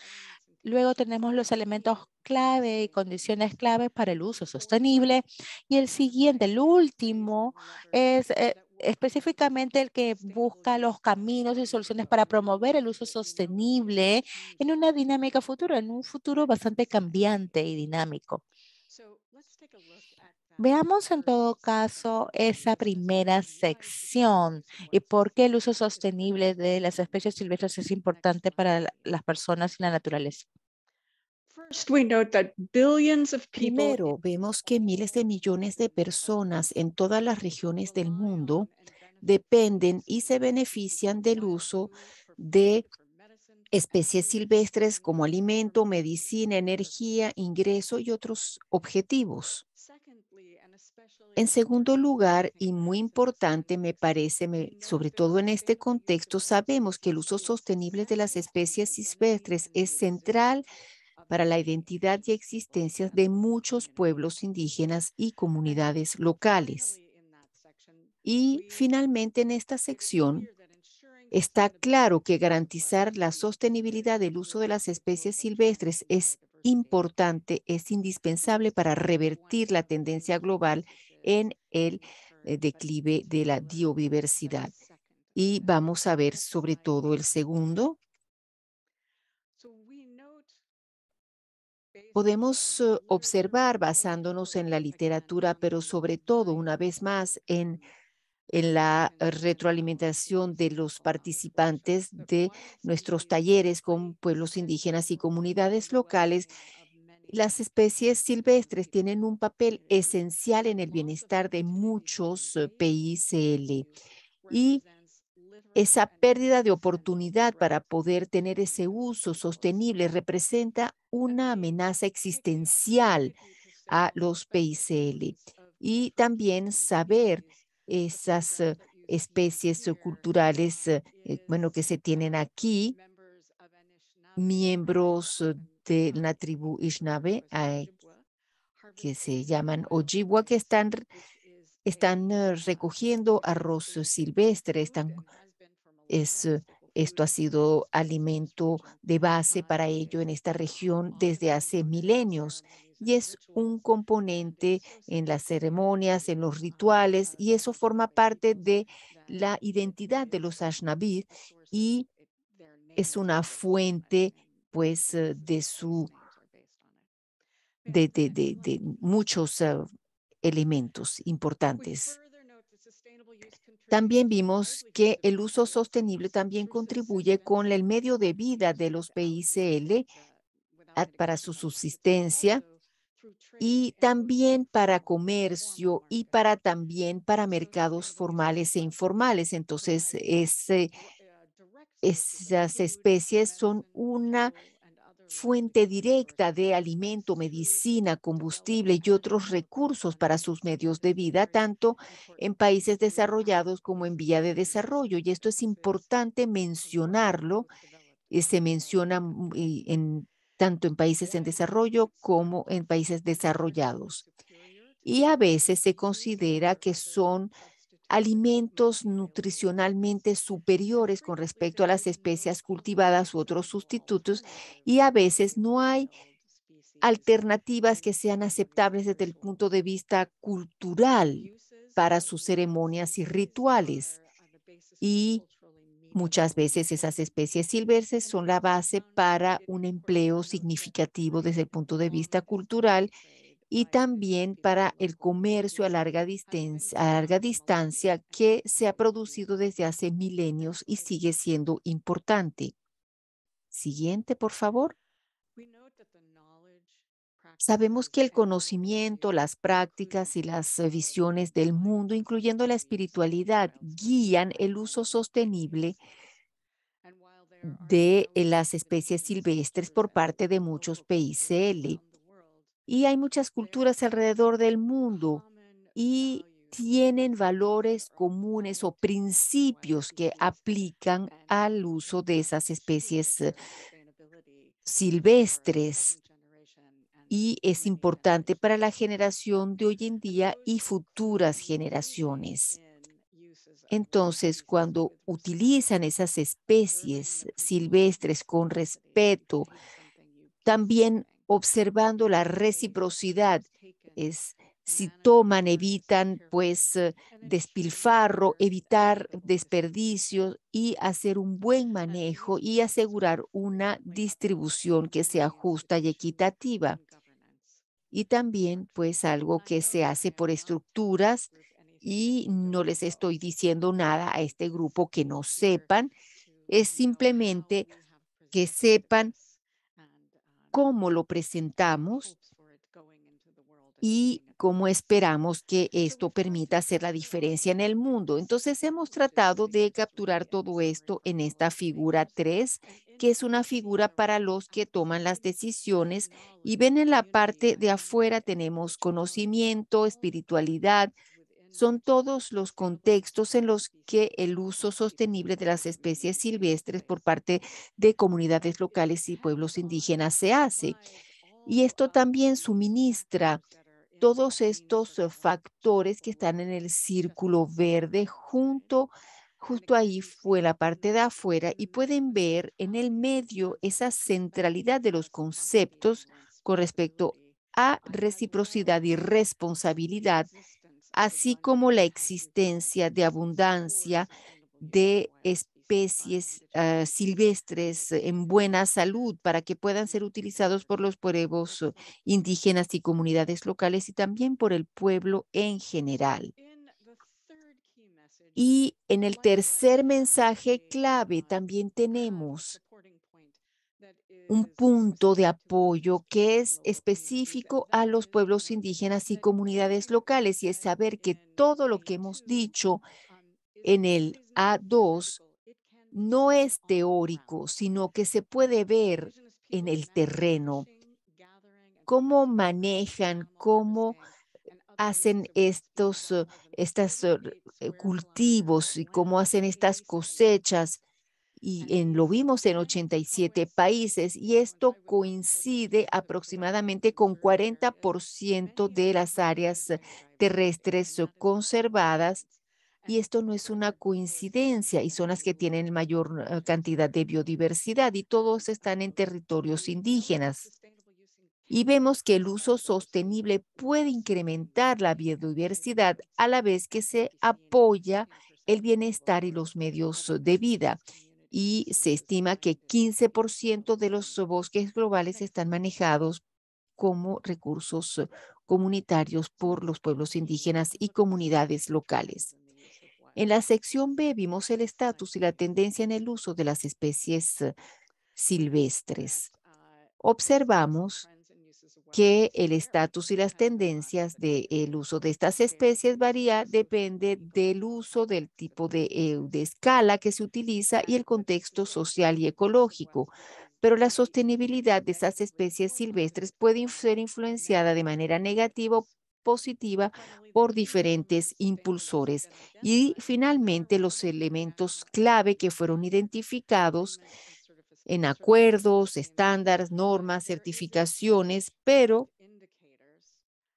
Luego tenemos los elementos clave y condiciones clave para el uso sostenible. Y el siguiente, el último, es específicamente el que busca los caminos y soluciones para promover el uso sostenible en una dinámica futura, en un futuro bastante cambiante y dinámico. Veamos en todo caso esa primera sección y por qué el uso sostenible de las especies silvestres es importante para las personas y la naturaleza. Primero, vemos que miles de millones de personas en todas las regiones del mundo dependen y se benefician del uso de especies silvestres como alimento, medicina, energía, ingreso y otros objetivos. En segundo lugar, y muy importante me parece, sobre todo en este contexto, sabemos que el uso sostenible de las especies silvestres es central para la identidad y existencia de muchos pueblos indígenas y comunidades locales. Y finalmente en esta sección está claro que garantizar la sostenibilidad del uso de las especies silvestres es importante, es indispensable para revertir la tendencia global en el declive de la biodiversidad. Y vamos a ver sobre todo el segundo. Podemos observar basándonos en la literatura, pero sobre todo, una vez más, en la retroalimentación de los participantes de nuestros talleres con pueblos indígenas y comunidades locales, las especies silvestres tienen un papel esencial en el bienestar de muchos PICL. Y esa pérdida de oportunidad para poder tener ese uso sostenible representa una amenaza existencial a los PICL. Y también saber esas especies culturales, bueno, que se tienen aquí, miembros de la tribu Ishnave, que se llaman Ojibwa, que están recogiendo arroz silvestre, esto ha sido alimento de base para ello en esta región desde hace milenios y es un componente en las ceremonias, en los rituales, y eso forma parte de la identidad de los Ashnabid y es una fuente, pues, de muchos elementos importantes. También vimos que el uso sostenible también contribuye con el medio de vida de los PICL para su subsistencia y también para comercio y también para mercados formales e informales. Entonces, esas especies son una fuente directa de alimento, medicina, combustible y otros recursos para sus medios de vida, tanto en países desarrollados como en vía de desarrollo. Y esto es importante mencionarlo. Se menciona tanto en países en desarrollo como en países desarrollados. Y a veces se considera que son alimentos nutricionalmente superiores con respecto a las especias cultivadas u otros sustitutos, y a veces no hay alternativas que sean aceptables desde el punto de vista cultural para sus ceremonias y rituales. Y muchas veces esas especies silvestres son la base para un empleo significativo desde el punto de vista cultural y también para el comercio a larga distancia que se ha producido desde hace milenios y sigue siendo importante. Siguiente, por favor. Sabemos que el conocimiento, las prácticas y las visiones del mundo, incluyendo la espiritualidad, guían el uso sostenible de las especies silvestres por parte de muchos PICL. Y hay muchas culturas alrededor del mundo y tienen valores comunes o principios que aplican al uso de esas especies silvestres. Y es importante para la generación de hoy en día y futuras generaciones. Entonces, cuando utilizan esas especies silvestres con respeto, también observando la reciprocidad, si toman, evitan pues despilfarro, evitar desperdicios y hacer un buen manejo y asegurar una distribución que sea justa y equitativa. Y también pues algo que se hace por estructuras, y no les estoy diciendo nada a este grupo que no sepan, es simplemente que sepan cómo lo presentamos y cómo esperamos que esto permita hacer la diferencia en el mundo. Entonces hemos tratado de capturar todo esto en esta figura 3, que es una figura para los que toman las decisiones, y ven en la parte de afuera tenemos conocimiento, espiritualidad. Son todos los contextos en los que el uso sostenible de las especies silvestres por parte de comunidades locales y pueblos indígenas se hace. Y esto también suministra todos estos factores que están en el círculo verde justo ahí fue la parte de afuera, y pueden ver en el medio esa centralidad de los conceptos con respecto a reciprocidad y responsabilidad, así como la existencia de abundancia de especies silvestres en buena salud para que puedan ser utilizados por los pueblos indígenas y comunidades locales y también por el pueblo en general. Y en el tercer mensaje clave también tenemos un punto de apoyo que es específico a los pueblos indígenas y comunidades locales, y es saber que todo lo que hemos dicho en el A2 no es teórico, sino que se puede ver en el terreno. Cómo manejan, cómo hacen estos cultivos y cómo hacen estas cosechas. Y lo vimos en 87 países, y esto coincide aproximadamente con 40% de las áreas terrestres conservadas. Y esto no es una coincidencia, y son las que tienen mayor cantidad de biodiversidad, y todos están en territorios indígenas. Y vemos que el uso sostenible puede incrementar la biodiversidad a la vez que se apoya el bienestar y los medios de vida. Y se estima que 15% de los bosques globales están manejados como recursos comunitarios por los pueblos indígenas y comunidades locales. En la sección B vimos el estatus y la tendencia en el uso de las especies silvestres. Observamos que el estatus y las tendencias del uso de estas especies varía, depende del uso, del tipo de escala que se utiliza y el contexto social y ecológico. pero la sostenibilidad de esas especies silvestres puede ser influenciada de manera negativa o positiva por diferentes impulsores. Y finalmente, los elementos clave que fueron identificados en acuerdos, estándares, normas, certificaciones, pero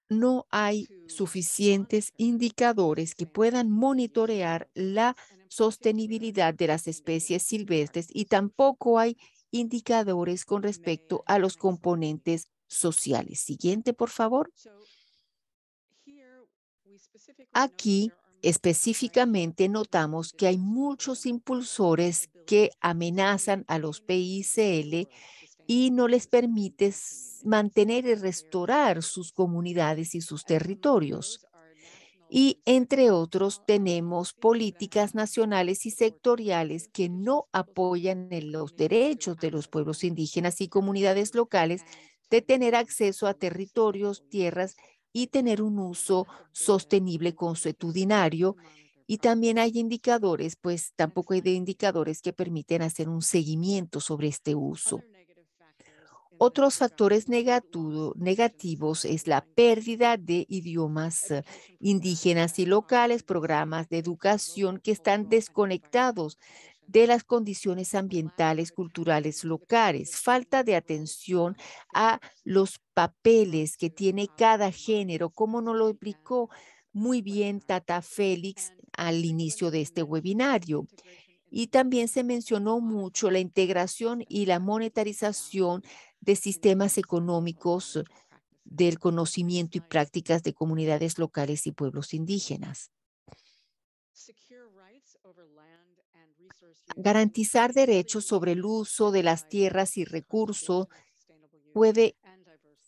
no hay suficientes indicadores que puedan monitorear la sostenibilidad de las especies silvestres y tampoco hay indicadores con respecto a los componentes sociales. Siguiente, por favor. Aquí específicamente notamos que hay muchos impulsores que amenazan a los PICL y no les permite mantener y restaurar sus comunidades y sus territorios. Y entre otros tenemos políticas nacionales y sectoriales que no apoyan en los derechos de los pueblos indígenas y comunidades locales de tener acceso a territorios, tierras y tener un uso sostenible consuetudinario. Y también hay indicadores, pues tampoco hay indicadores que permiten hacer un seguimiento sobre este uso. Otros factores negativos es la pérdida de idiomas indígenas y locales, programas de educación que están desconectados de las condiciones ambientales, culturales locales, falta de atención a los papeles que tiene cada género, como nos lo explicó muy bien Tata Félix al inicio de este webinario. Y también se mencionó mucho la integración y la monetarización de sistemas económicos del conocimiento y prácticas de comunidades locales y pueblos indígenas. Garantizar derechos sobre el uso de las tierras y recursos puede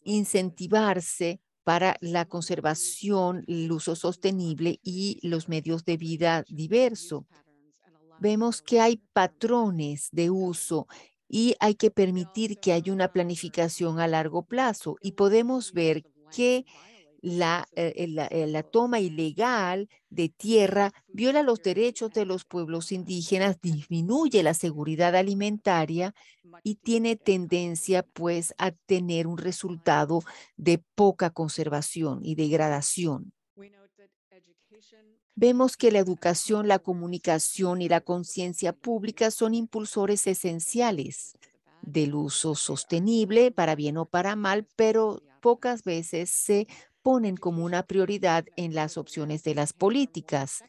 incentivarse para la conservación, el uso sostenible y los medios de vida diverso. Vemos que hay patrones de uso y hay que permitir que haya una planificación a largo plazo. Y podemos ver que la toma ilegal de tierra viola los derechos de los pueblos indígenas, disminuye la seguridad alimentaria y tiene tendencia pues a tener un resultado de poca conservación y degradación. Vemos que la educación, la comunicación y la conciencia pública son impulsores esenciales del uso sostenible, para bien o para mal, pero pocas veces se ponen como una prioridad en las opciones de las políticas.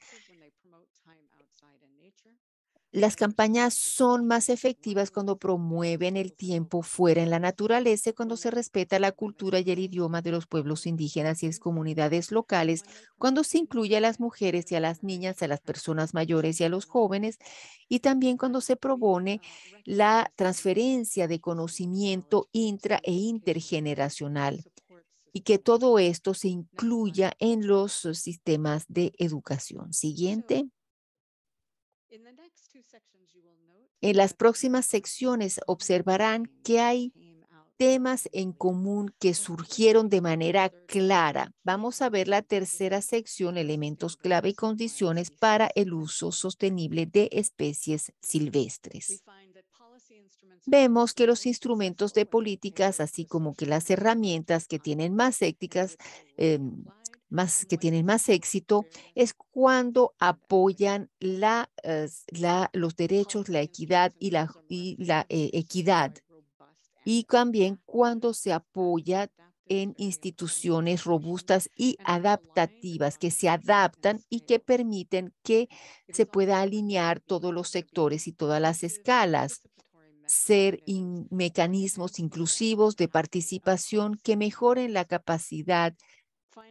Las campañas son más efectivas cuando promueven el tiempo fuera en la naturaleza, cuando se respeta la cultura y el idioma de los pueblos indígenas y las comunidades locales, cuando se incluye a las mujeres y a las niñas, a las personas mayores y a los jóvenes, y también cuando se propone la transferencia de conocimiento intra e intergeneracional y que todo esto se incluya en los sistemas de educación. Siguiente. En las próximas secciones observarán que hay temas en común que surgieron de manera clara. Vamos a ver la tercera sección, elementos clave y condiciones para el uso sostenible de especies silvestres. Vemos que los instrumentos de políticas, así como que las herramientas que tienen más éticas, que tienen más éxito, es cuando apoyan los derechos, la equidad y la equidad. Y también cuando se apoya en instituciones robustas y adaptativas, que se adaptan y que permiten que se pueda alinear todos los sectores y todas las escalas. Ser mecanismos inclusivos de participación que mejoren la capacidad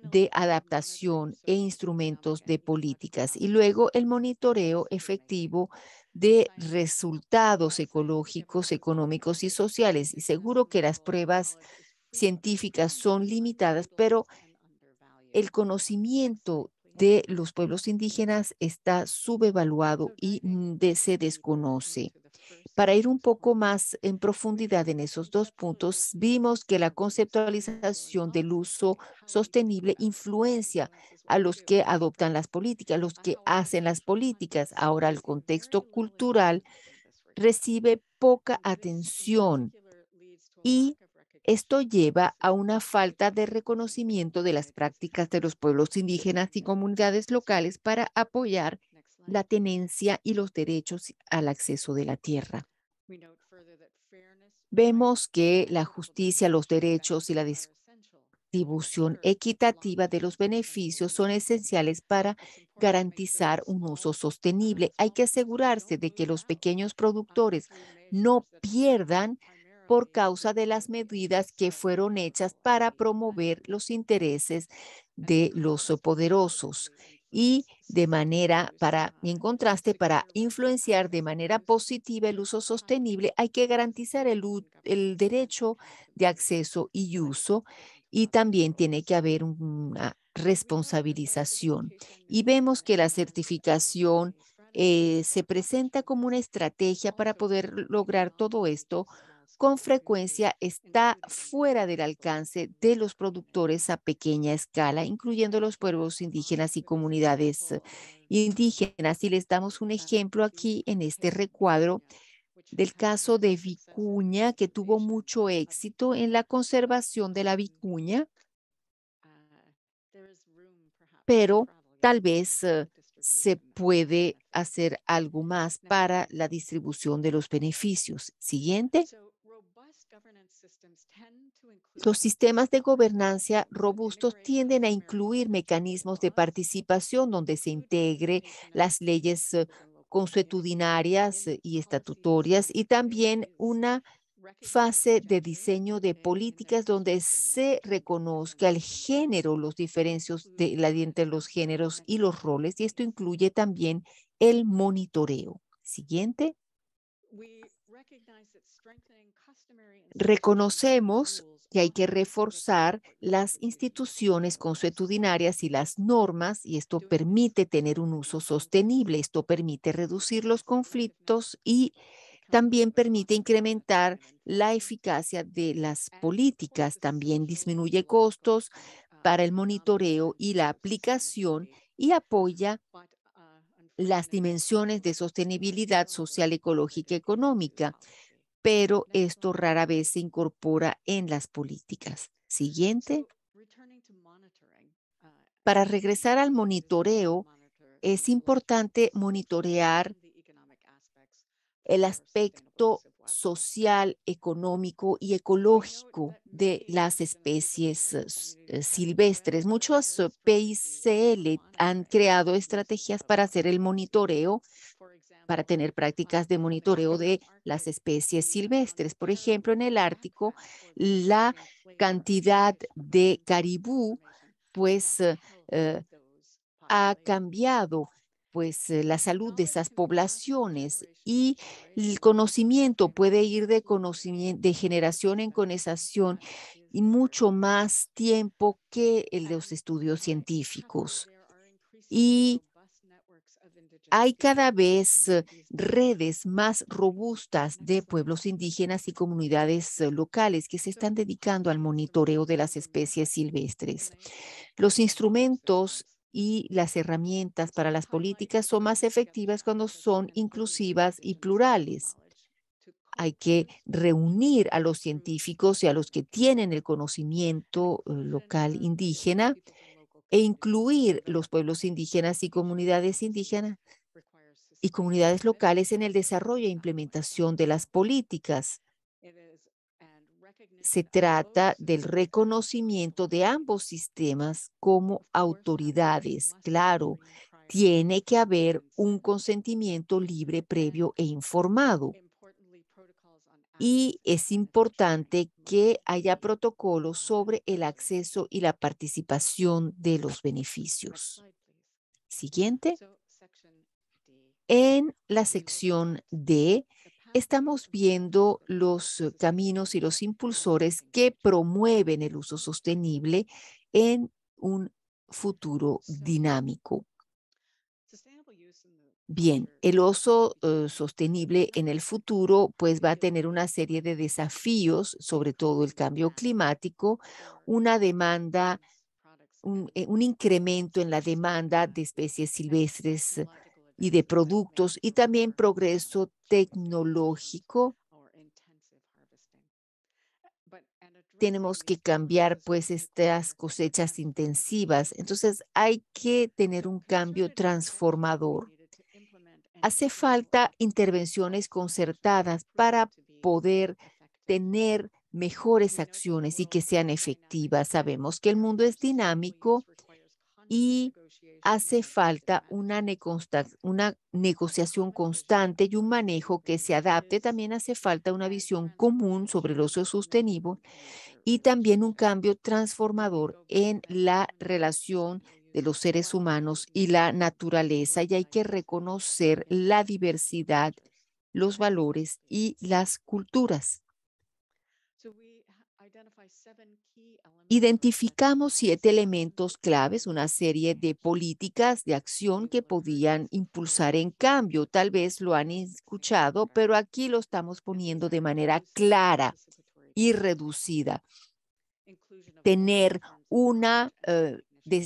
de adaptación e instrumentos de políticas. Y luego el monitoreo efectivo de resultados ecológicos, económicos y sociales. Y seguro que las pruebas científicas son limitadas, pero el conocimiento de los pueblos indígenas está subevaluado y se desconoce. Para ir un poco más en profundidad en esos dos puntos, vimos que la conceptualización del uso sostenible influencia a los que adoptan las políticas, los que hacen las políticas. Ahora, el contexto cultural recibe poca atención y esto lleva a una falta de reconocimiento de las prácticas de los pueblos indígenas y comunidades locales para apoyar la tenencia y los derechos al acceso de la tierra. Vemos que la justicia, los derechos y la distribución equitativa de los beneficios son esenciales para garantizar un uso sostenible. Hay que asegurarse de que los pequeños productores no pierdan por causa de las medidas que fueron hechas para promover los intereses de los poderosos y en contraste, para influenciar de manera positiva el uso sostenible, hay que garantizar el derecho de acceso y uso, y también tiene que haber una responsabilización. Y vemos que la certificación se presenta como una estrategia para poder lograr todo esto. Con frecuencia está fuera del alcance de los productores a pequeña escala, incluyendo los pueblos indígenas y comunidades indígenas. Y les damos un ejemplo aquí en este recuadro del caso de vicuña, que tuvo mucho éxito en la conservación de la vicuña, pero tal vez se puede hacer algo más para la distribución de los beneficios. Siguiente. Los sistemas de gobernanza robustos tienden a incluir mecanismos de participación donde se integre las leyes consuetudinarias y estatutarias, y también una fase de diseño de políticas donde se reconozca el género, los diferencias entre los géneros y los roles, y esto incluye también el monitoreo. Siguiente. Reconocemos que hay que reforzar las instituciones consuetudinarias y las normas, y esto permite tener un uso sostenible. Esto permite reducir los conflictos y también permite incrementar la eficacia de las políticas. También disminuye costos para el monitoreo y la aplicación y apoya las dimensiones de sostenibilidad social, ecológica y económica, pero esto rara vez se incorpora en las políticas. Siguiente. Para regresar al monitoreo, es importante monitorear el aspecto social, económico y ecológico de las especies silvestres. Muchos PICL han creado estrategias para hacer el monitoreo, para tener prácticas de monitoreo de las especies silvestres. Por ejemplo, en el Ártico, la cantidad de caribú ha cambiado la salud de esas poblaciones, y el conocimiento puede ir de generación en generación y mucho más tiempo que el de los estudios científicos. Y hay cada vez redes más robustas de pueblos indígenas y comunidades locales que se están dedicando al monitoreo de las especies silvestres. Los instrumentos y las herramientas para las políticas son más efectivas cuando son inclusivas y plurales. Hay que reunir a los científicos y a los que tienen el conocimiento local indígena e incluir los pueblos indígenas y comunidades indígenas y comunidades locales en el desarrollo e implementación de las políticas. Se trata del reconocimiento de ambos sistemas como autoridades. Claro, tiene que haber un consentimiento libre, previo e informado. Y es importante que haya protocolos sobre el acceso y la participación de los beneficios. Siguiente. En la sección D, estamos viendo los caminos y los impulsores que promueven el uso sostenible en un futuro dinámico. Bien, el uso sostenible en el futuro va a tener una serie de desafíos, sobre todo el cambio climático, una demanda, un incremento en la demanda de especies silvestres y de productos, y también progreso tecnológico. Tenemos que cambiar pues estas cosechas intensivas. Entonces hay que tener un cambio transformador. Hace falta intervenciones concertadas para poder tener mejores acciones y que sean efectivas. Sabemos que el mundo es dinámico y hace falta una negociación constante y un manejo que se adapte. También hace falta una visión común sobre el uso sostenible y también un cambio transformador en la relación de los seres humanos y la naturaleza. Y hay que reconocer la diversidad, los valores y las culturas. Identificamos 7 elementos claves, una serie de políticas de acción que podían impulsar en cambio. Tal vez lo han escuchado, pero aquí lo estamos poniendo de manera clara y reducida. Tener una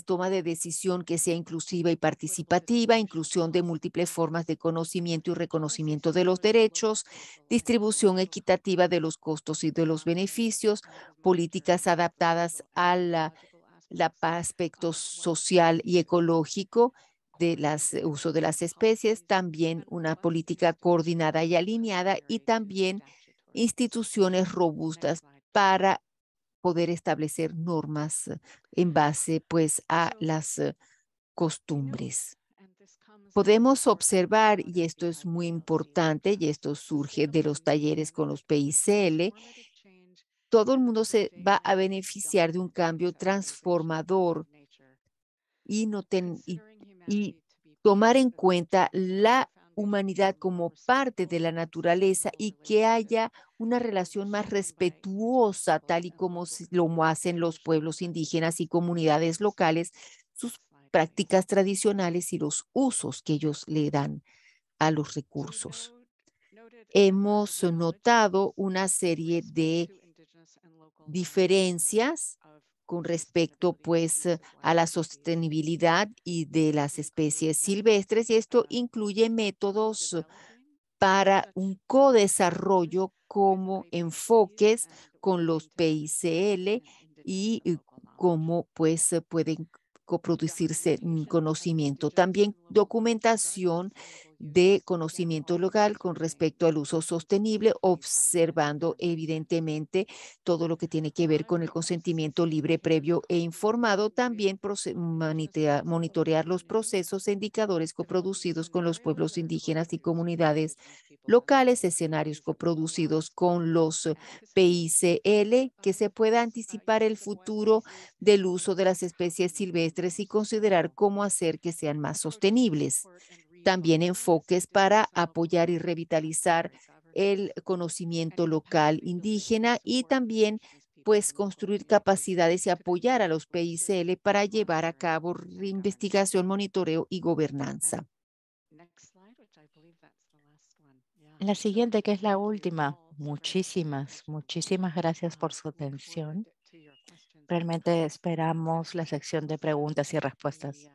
toma de decisión que sea inclusiva y participativa, inclusión de múltiples formas de conocimiento y reconocimiento de los derechos, distribución equitativa de los costos y de los beneficios, políticas adaptadas al aspecto social y ecológico del uso de las especies, también una política coordinada y alineada y también instituciones robustas para poder establecer normas en base pues a las costumbres. Podemos observar, y esto es muy importante, y esto surge de los talleres con los PICL, todo el mundo se va a beneficiar de un cambio transformador y tomar en cuenta la humanidad como parte de la naturaleza y que haya una relación más respetuosa, tal y como lo hacen los pueblos indígenas y comunidades locales, sus prácticas tradicionales y los usos que ellos le dan a los recursos. Hemos notado una serie de diferencias con respecto pues a la sostenibilidad y de las especies silvestres, y esto incluye métodos para un codesarrollo como enfoques con los PICL y cómo pues pueden coproducirse conocimiento. También documentación de conocimiento local con respecto al uso sostenible, observando evidentemente todo lo que tiene que ver con el consentimiento libre, previo e informado. También monitorear los procesos e indicadores coproducidos con los pueblos indígenas y comunidades locales, escenarios coproducidos con los PICL, que se pueda anticipar el futuro del uso de las especies silvestres y considerar cómo hacer que sean más sostenibles. También enfoques para apoyar y revitalizar el conocimiento local indígena y también pues construir capacidades y apoyar a los PICL para llevar a cabo investigación, monitoreo y gobernanza. La siguiente, que es la última. Muchísimas gracias por su atención. Realmente esperamos la sección de preguntas y respuestas.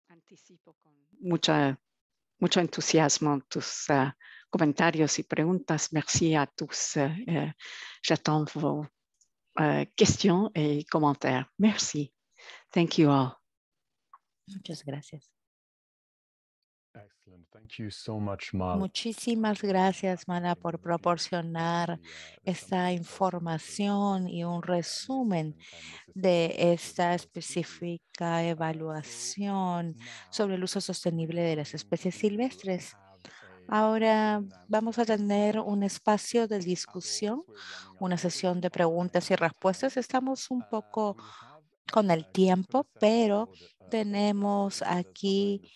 Anticipo con mucho entusiasmo tus comentarios y preguntas. Merci à tous. J'attends vos questions et commentaires. Merci. Thank you all. Muchas gracias. Excellent. Thank you so much, Mala. Muchísimas gracias, Mala, por proporcionar esta información y un resumen de esta específica evaluación sobre el uso sostenible de las especies silvestres. Ahora vamos a tener un espacio de discusión, una sesión de preguntas y respuestas. Estamos un poco con el tiempo, pero tenemos aquí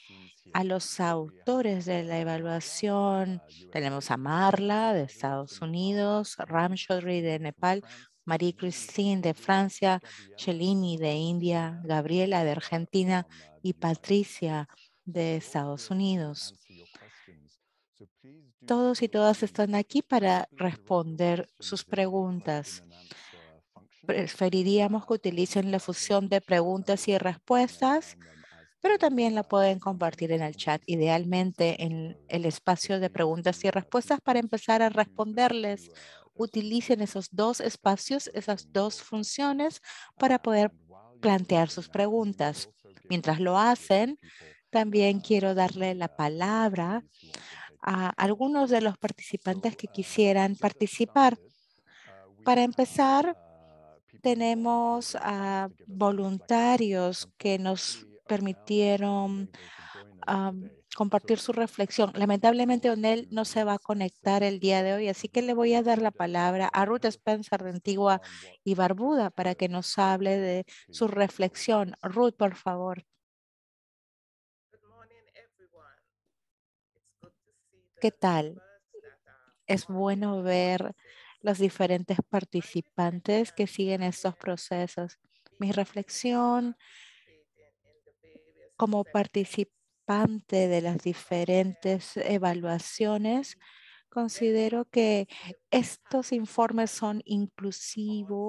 a los autores de la evaluación. Tenemos a Marla de Estados Unidos, Ram Chaudhry de Nepal, Marie-Christine de Francia, Chelini de India, Gabriela de Argentina y Patricia de Estados Unidos. Todos y todas están aquí para responder sus preguntas. Preferiríamos que utilicen la función de preguntas y respuestas, pero también la pueden compartir en el chat, idealmente en el espacio de preguntas y respuestas para empezar a responderles. Utilicen esos dos espacios, esas dos funciones para poder plantear sus preguntas. Mientras lo hacen, también quiero darle la palabra a algunos de los participantes que quisieran participar. Para empezar, tenemos a voluntarios que nos permitieron compartir su reflexión. Lamentablemente, Onel no se va a conectar el día de hoy, así que le voy a dar la palabra a Ruth Spencer de Antigua y Barbuda para que nos hable de su reflexión. Ruth, por favor. ¿Qué tal? Es bueno ver los diferentes participantes que siguen estos procesos. Mi reflexión como participante de las diferentes evaluaciones, considero que estos informes son incluyentes,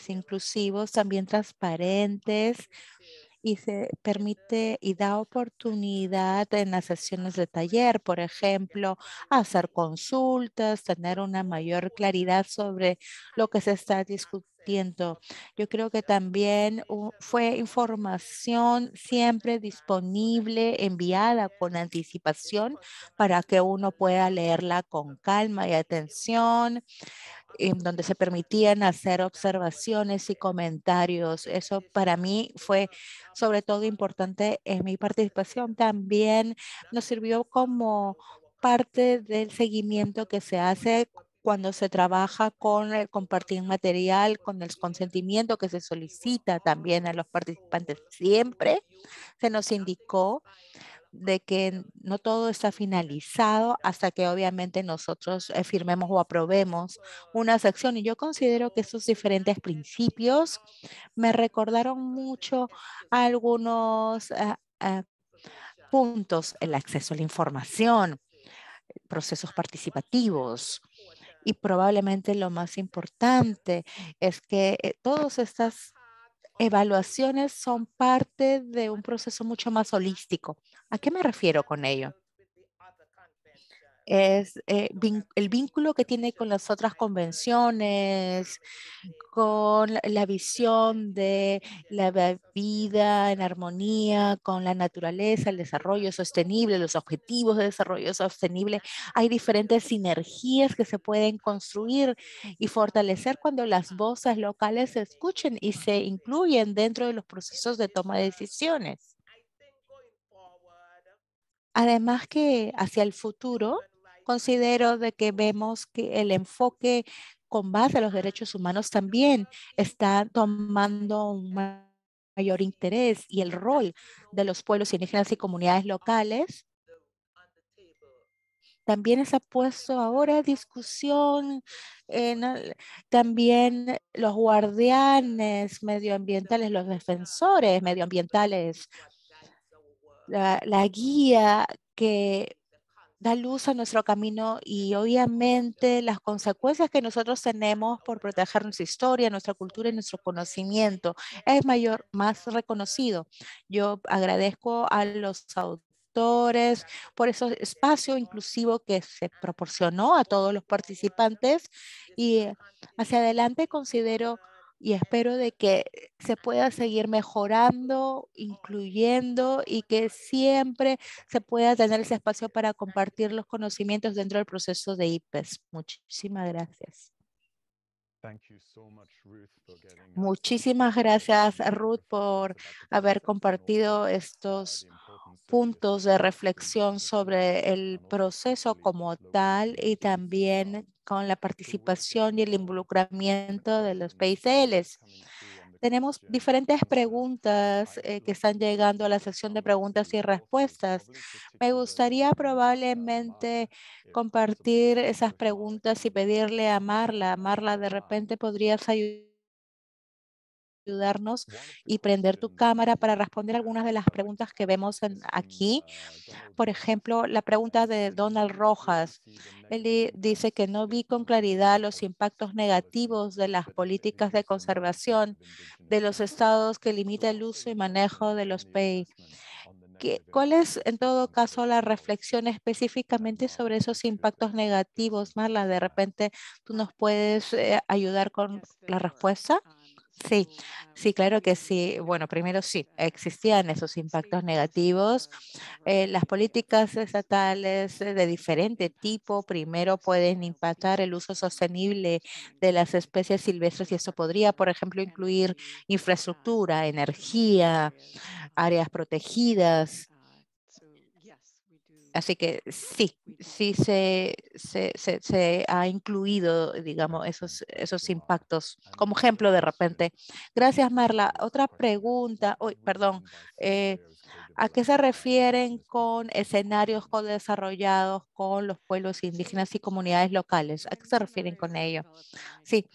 inclusivos, también transparentes, y se permite y da oportunidad en las sesiones de taller, por ejemplo, hacer consultas, tener una mayor claridad sobre lo que se está discutiendo. Yo creo que también fue información siempre disponible, enviada con anticipación para que uno pueda leerla con calma y atención, en donde se permitían hacer observaciones y comentarios. Eso para mí fue sobre todo importante en mi participación. También nos sirvió como parte del seguimiento que se hace cuando se trabaja con el compartir material, con el consentimiento que se solicita también a los participantes. Siempre se nos indicó de que no todo está finalizado hasta que obviamente nosotros firmemos o aprobemos una sección. Y yo considero que esos diferentes principios me recordaron mucho a algunos puntos: el acceso a la información, procesos participativos. Y probablemente lo más importante es que todas estas evaluaciones son parte de un proceso mucho más holístico. ¿A qué me refiero con ello? Es el vínculo que tiene con las otras convenciones, con la visión de vida en armonía con la naturaleza, el desarrollo sostenible, los objetivos de desarrollo sostenible. Hay diferentes sinergias que se pueden construir y fortalecer cuando las voces locales se escuchen y se incluyen dentro de los procesos de toma de decisiones. Además que hacia el futuro, considero de que vemos que el enfoque con base a los derechos humanos también está tomando un mayor interés, y el rol de los pueblos indígenas y comunidades locales también se ha puesto ahora a discusión. También los guardianes medioambientales, los defensores medioambientales, la guía que da luz a nuestro camino, y obviamente las consecuencias que nosotros tenemos por proteger nuestra historia, nuestra cultura y nuestro conocimiento es más reconocido. Yo agradezco a los autores por ese espacio inclusivo que se proporcionó a todos los participantes, y hacia adelante considero y espero de que se pueda seguir mejorando, incluyendo, y que siempre se pueda tener ese espacio para compartir los conocimientos dentro del proceso de IPES. Muchísimas gracias. Muchísimas gracias, Ruth, por haber compartido estos puntos de reflexión sobre el proceso como tal, y también con la participación y el involucramiento de los PICLs. Tenemos diferentes preguntas que están llegando a la sección de preguntas y respuestas. Me gustaría probablemente compartir esas preguntas y pedirle a Marla. Marla, de repente podrías ayudar ayudarnos y prender tu cámara para responder algunas de las preguntas que vemos aquí? Por ejemplo, la pregunta de Donald Rojas. Él dice que no vi con claridad los impactos negativos de las políticas de conservación de los estados que limita el uso y manejo de los PEI. ¿Cuál es, en todo caso, la reflexión específicamente sobre esos impactos negativos, Marla? De repente, ¿tú nos puedes ayudar con la respuesta? Sí, sí, claro que sí. Bueno, primero sí, existían esos impactos negativos. Las políticas estatales de diferente tipo, primero pueden impactar el uso sostenible de las especies silvestres y eso podría, por ejemplo, incluir infraestructura, energía, áreas protegidas. Así que sí, sí se ha incluido, digamos, esos impactos como ejemplo de repente. Gracias, Marla. Otra pregunta, perdón, ¿a qué se refieren con escenarios co-desarrollados con los pueblos indígenas y comunidades locales? ¿A qué se refieren con ello? Sí,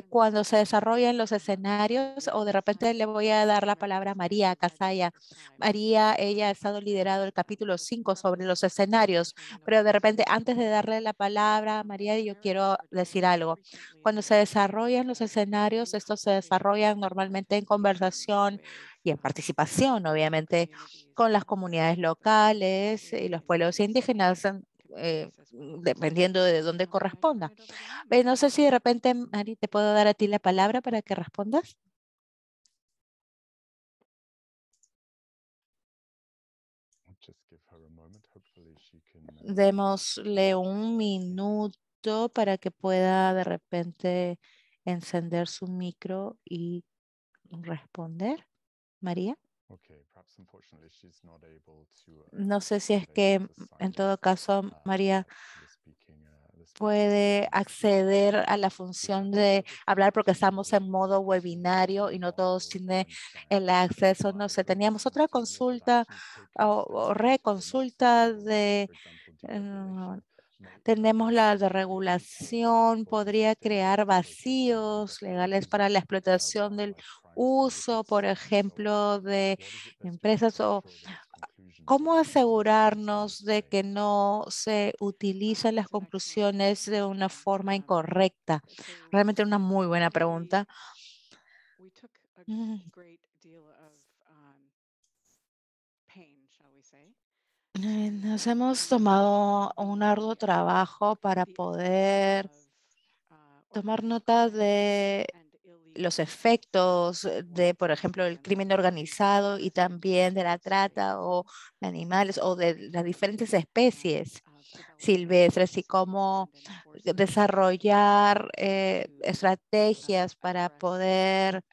cuando se desarrollan los escenarios, o de repente le voy a dar la palabra a María Casaya. María, ella ha estado liderando el capítulo 5 sobre los escenarios, pero de repente antes de darle la palabra a María, yo quiero decir algo. Cuando se desarrollan los escenarios, estos se desarrollan normalmente en conversación y en participación, obviamente, con las comunidades locales y los pueblos indígenas, dependiendo de dónde corresponda. No sé si de repente, Mari, te puedo dar a ti la palabra para que respondas. Démosle un minuto para que pueda de repente encender su micro y responder. María. No sé si es que en todo caso, María puede acceder a la función de hablar porque estamos en modo webinario y no todos tienen el acceso. No sé, teníamos otra consulta o reconsulta de... tenemos la de regulación, podría crear vacíos legales para la explotación del uso, por ejemplo, de empresas o cómo asegurarnos de que no se utilizan las conclusiones de una forma incorrecta. Realmente una muy buena pregunta. Nos hemos tomado un arduo trabajo para poder tomar nota de los efectos de, por ejemplo, el crimen organizado y también de la trata o de animales o de las diferentes especies silvestres y cómo desarrollar estrategias para poder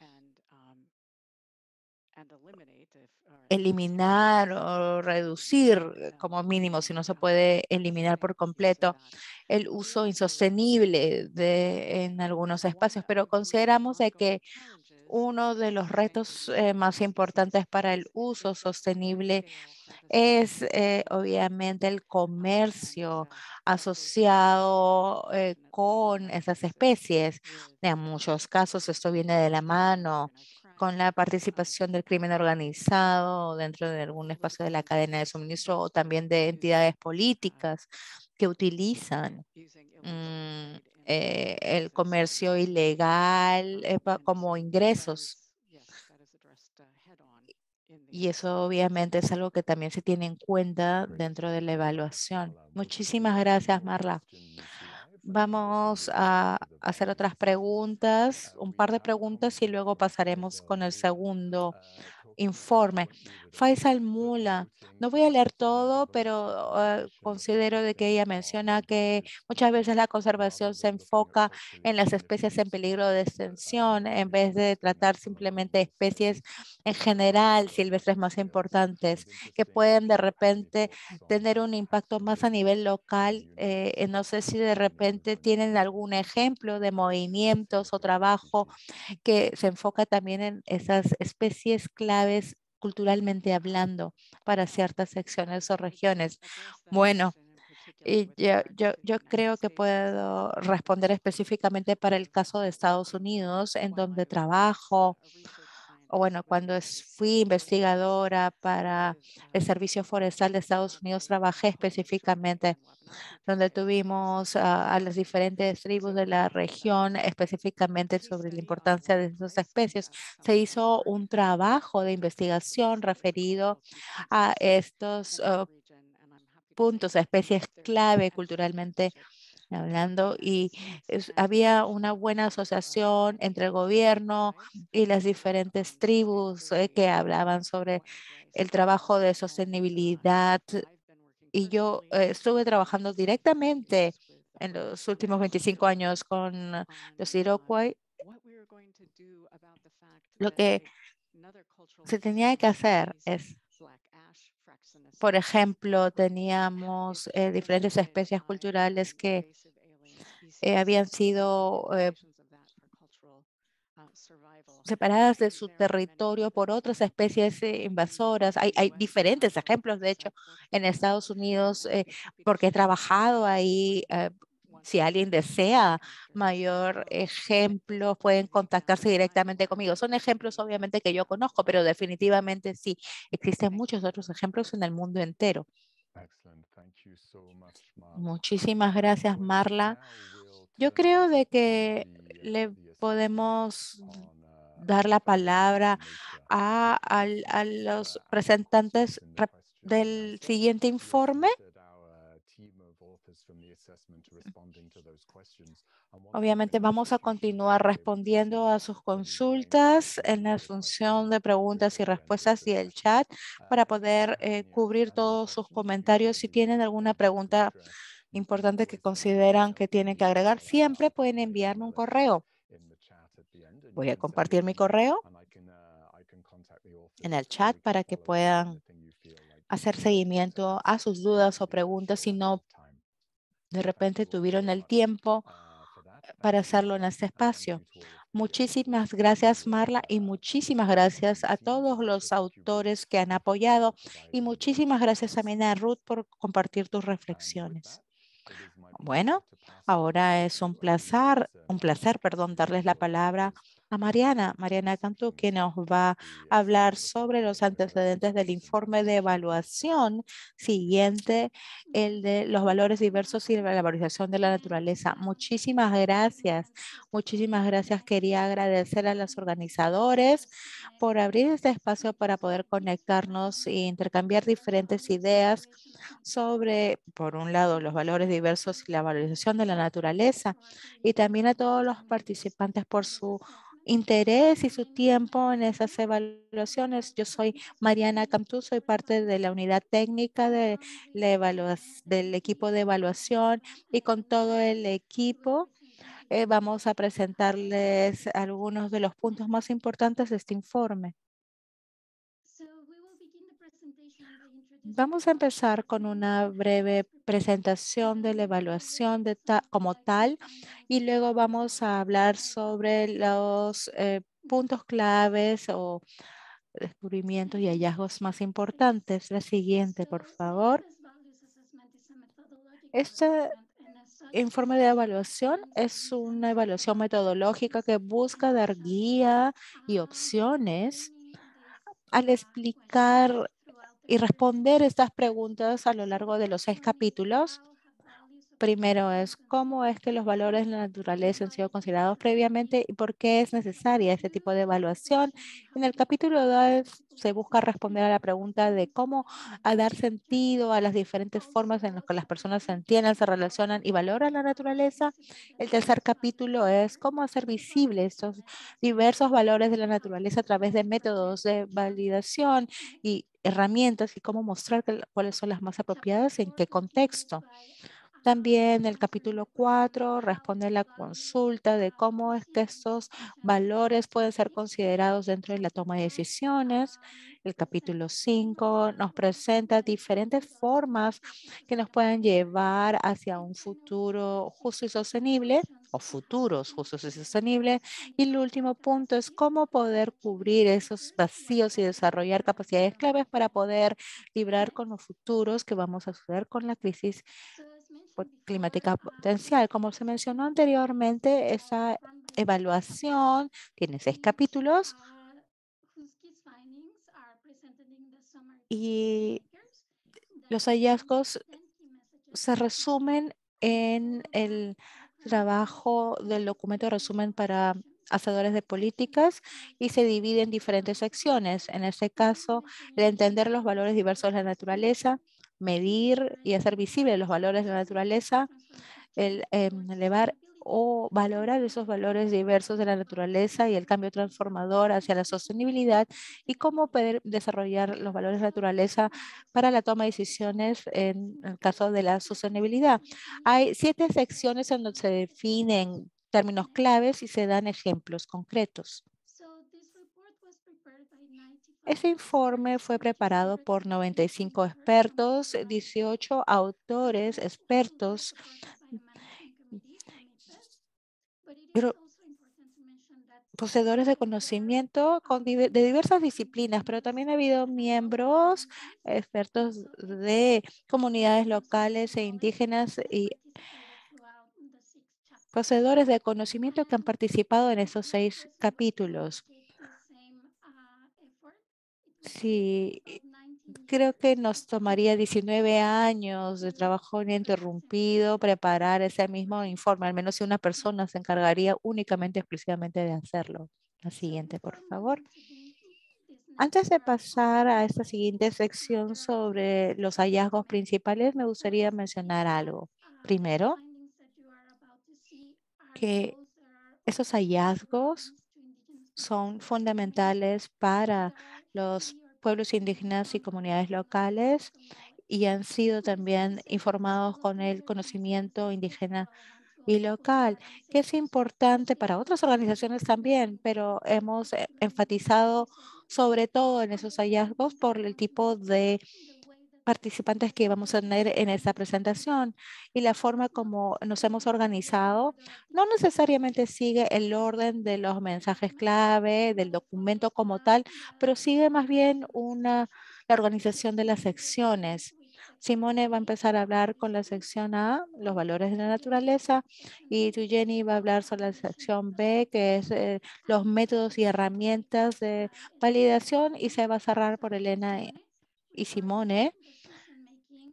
eliminar o reducir como mínimo, si no se puede eliminar por completo, el uso insostenible en algunos espacios, pero consideramos de que uno de los retos más importantes para el uso sostenible es obviamente el comercio asociado con esas especies. En muchos casos esto viene de la mano con la participación del crimen organizado dentro de algún espacio de la cadena de suministro o también de entidades políticas que utilizan el comercio ilegal como ingresos. Y eso obviamente es algo que también se tiene en cuenta dentro de la evaluación. Muchísimas gracias, Marla. Vamos a hacer otras preguntas, un par de preguntas y luego pasaremos con el segundo informe. Faisal Mula, no voy a leer todo, pero considero de que ella menciona que muchas veces la conservación se enfoca en las especies en peligro de extinción en vez de tratar simplemente especies en general silvestres más importantes que pueden de repente tener un impacto más a nivel local. No sé si de repente tienen algún ejemplo de movimientos o trabajo que se enfoca también en esas especies claves culturalmente hablando para ciertas secciones o regiones. Bueno, y yo creo que puedo responder específicamente para el caso de Estados Unidos, en donde trabajo bueno, cuando fui investigadora para el Servicio Forestal de Estados Unidos, trabajé específicamente donde tuvimos a las diferentes tribus de la región, específicamente sobre la importancia de esas especies. Se hizo un trabajo de investigación referido a estos puntos, especies clave culturalmente hablando, y había una buena asociación entre el gobierno y las diferentes tribus que hablaban sobre el trabajo de sostenibilidad. Y yo estuve trabajando directamente en los últimos 25 años con los Iroquois. Lo que se tenía que hacer es, por ejemplo, teníamos diferentes especies culturales que habían sido separadas de su territorio por otras especies invasoras. Hay diferentes ejemplos, de hecho, en Estados Unidos, porque he trabajado ahí. Si alguien desea mayor ejemplo, pueden contactarse directamente conmigo. Son ejemplos obviamente que yo conozco, pero definitivamente sí, existen muchos otros ejemplos en el mundo entero. Muchísimas gracias, Marla. Yo creo de que le podemos dar la palabra a los presentantes del siguiente informe. Obviamente vamos a continuar respondiendo a sus consultas en la función de preguntas y respuestas y el chat para poder cubrir todos sus comentarios. Si tienen alguna pregunta importante que consideran que tienen que agregar, siempre pueden enviarme un correo. Voy a compartir mi correo en el chat para que puedan hacer seguimiento a sus dudas o preguntas si no de repente tuvieron el tiempo para hacerlo en este espacio. Muchísimas gracias, Marla, y muchísimas gracias a todos los autores que han apoyado, y muchísimas gracias también a Ruth por compartir tus reflexiones. Bueno, ahora es un placer, perdón, darles la palabra a Mariana Cantú, quien nos va a hablar sobre los antecedentes del informe de evaluación siguiente, el de los valores diversos y la valorización de la naturaleza. Muchísimas gracias. Muchísimas gracias. Quería agradecer a los organizadores por abrir este espacio para poder conectarnos e intercambiar diferentes ideas sobre, por un lado, los valores diversos y la valorización de la naturaleza, y también a todos los participantes por su interés y su tiempo en esas evaluaciones. Yo soy Mariana Cantú, soy parte de la unidad técnica de del equipo de evaluación, y con todo el equipo vamos a presentarles algunos de los puntos más importantes de este informe. Vamos a empezar con una breve presentación de la evaluación como tal, y luego vamos a hablar sobre los puntos claves o descubrimientos y hallazgos más importantes. La siguiente, por favor. Este informe de evaluación es una evaluación metodológica que busca dar guía y opciones al explicar y responder estas preguntas a lo largo de los 6 capítulos. Primero es cómo es que los valores de la naturaleza han sido considerados previamente y por qué es necesaria este tipo de evaluación. En el capítulo 2 se busca responder a la pregunta de cómo dar sentido a las diferentes formas en las que las personas se entienden, se relacionan y valoran la naturaleza. El tercer capítulo es cómo hacer visibles estos diversos valores de la naturaleza a través de métodos de validación y herramientas, y cómo mostrar cuáles son las más apropiadas en qué contexto. También el capítulo 4 responde a la consulta de cómo es que estos valores pueden ser considerados dentro de la toma de decisiones. El capítulo 5 nos presenta diferentes formas que nos pueden llevar hacia un futuro justo y sostenible, o futuros justos y sostenibles. Y el último punto es cómo poder cubrir esos vacíos y desarrollar capacidades claves para poder librar con los futuros que vamos a suceder con la crisis climática potencial. Como se mencionó anteriormente, esa evaluación tiene 6 capítulos y los hallazgos se resumen en el trabajo del documento de resumen para hacedores de políticas y se divide en diferentes secciones. En este caso, el entender los valores diversos de la naturaleza, medir y hacer visibles los valores de la naturaleza, el elevar o valorar esos valores diversos de la naturaleza y el cambio transformador hacia la sostenibilidad y cómo poder desarrollar los valores de la naturaleza para la toma de decisiones en el caso de la sostenibilidad. Hay 7 secciones en donde se definen términos claves y se dan ejemplos concretos. Ese informe fue preparado por 95 expertos, 18 autores expertos, pero poseedores de conocimiento de diversas disciplinas, pero también ha habido miembros, expertos de comunidades locales e indígenas y poseedores de conocimiento que han participado en esos 6 capítulos. Sí, creo que nos tomaría 19 años de trabajo ininterrumpido preparar ese mismo informe, al menos si una persona se encargaría únicamente, exclusivamente de hacerlo. La siguiente, por favor. Antes de pasar a esta siguiente sección sobre los hallazgos principales, me gustaría mencionar algo. Primero, que esos hallazgos son fundamentales para los pueblos indígenas y comunidades locales y han sido también informados con el conocimiento indígena y local, que es importante para otras organizaciones también, pero hemos enfatizado sobre todo en esos hallazgos por el tipo de participantes que vamos a tener en esta presentación y la forma como nos hemos organizado no necesariamente sigue el orden de los mensajes clave del documento como tal, pero sigue más bien la organización de las secciones. Simone va a empezar a hablar con la sección A, los valores de la naturaleza, y tú, Jenny, va a hablar sobre la sección B, que es los métodos y herramientas de validación, y se va a cerrar por Elena y Simone,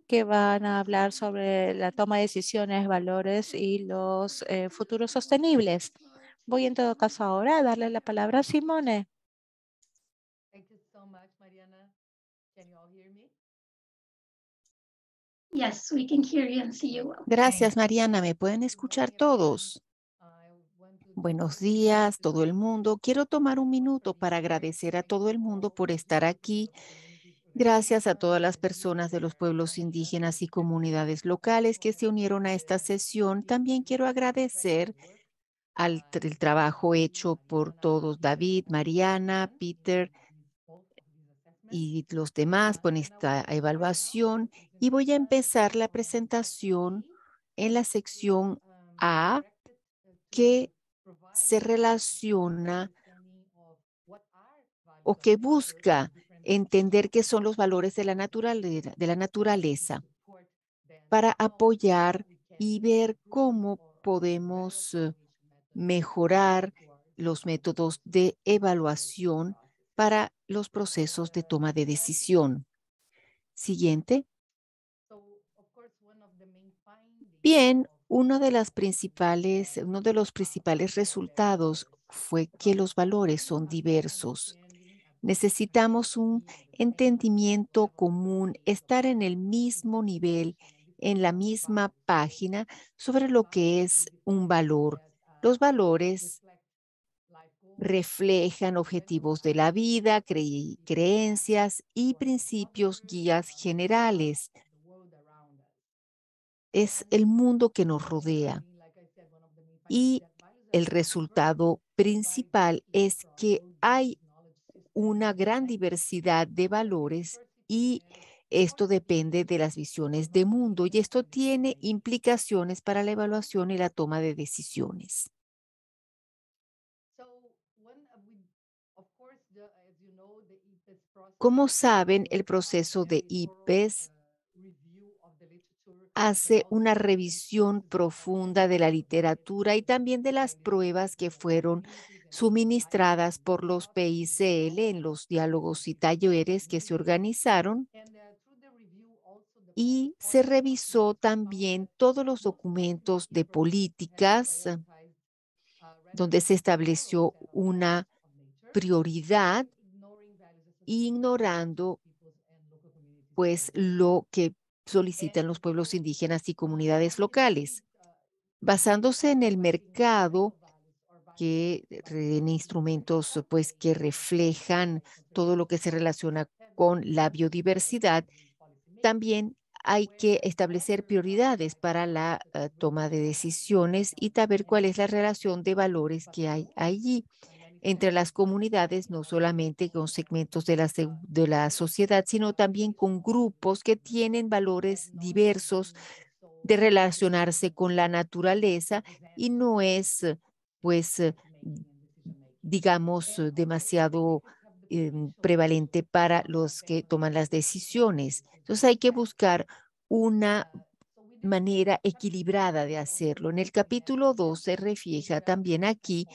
que van a hablar sobre la toma de decisiones, valores y los futuros sostenibles. Voy en todo caso ahora a darle la palabra a Simone. Yes, we can hear you and see you well. Gracias, Mariana. ¿Me pueden escuchar todos? Buenos días, todo el mundo. Quiero tomar un minuto para agradecer a todo el mundo por estar aquí. Gracias a todas las personas de los pueblos indígenas y comunidades locales que se unieron a esta sesión. También quiero agradecer el trabajo hecho por todos, David, Mariana, Peter y los demás por esta evaluación. Y voy a empezar la presentación en la sección A, que se relaciona o que busca entender qué son los valores de la naturaleza para apoyar y ver cómo podemos mejorar los métodos de evaluación para los procesos de toma de decisión. Siguiente. Bien, uno de los principales resultados fue que los valores son diversos. Necesitamos un entendimiento común, estar en el mismo nivel, en la misma página sobre lo que es un valor. Los valores reflejan objetivos de la vida, creencias y principios guías generales. Es el mundo que nos rodea. Y el resultado principal es que hay una gran diversidad de valores y esto depende de las visiones de mundo y esto tiene implicaciones para la evaluación y la toma de decisiones. Como saben, el proceso de IPES hace una revisión profunda de la literatura y también de las pruebas que fueron suministradas por los PICL en los diálogos y talleres que se organizaron, y se revisó también todos los documentos de políticas donde se estableció una prioridad, ignorando pues lo que solicitan los pueblos indígenas y comunidades locales. Basándose en el mercado, en instrumentos pues que reflejan todo lo que se relaciona con la biodiversidad, también hay que establecer prioridades para la toma de decisiones y saber cuál es la relación de valores que hay allí entre las comunidades, no solamente con segmentos de la sociedad, sino también con grupos que tienen valores diversos de relacionarse con la naturaleza, y no es, pues, digamos, demasiado prevalente para los que toman las decisiones. Entonces hay que buscar una manera equilibrada de hacerlo. En el capítulo 2 se refleja también aquí,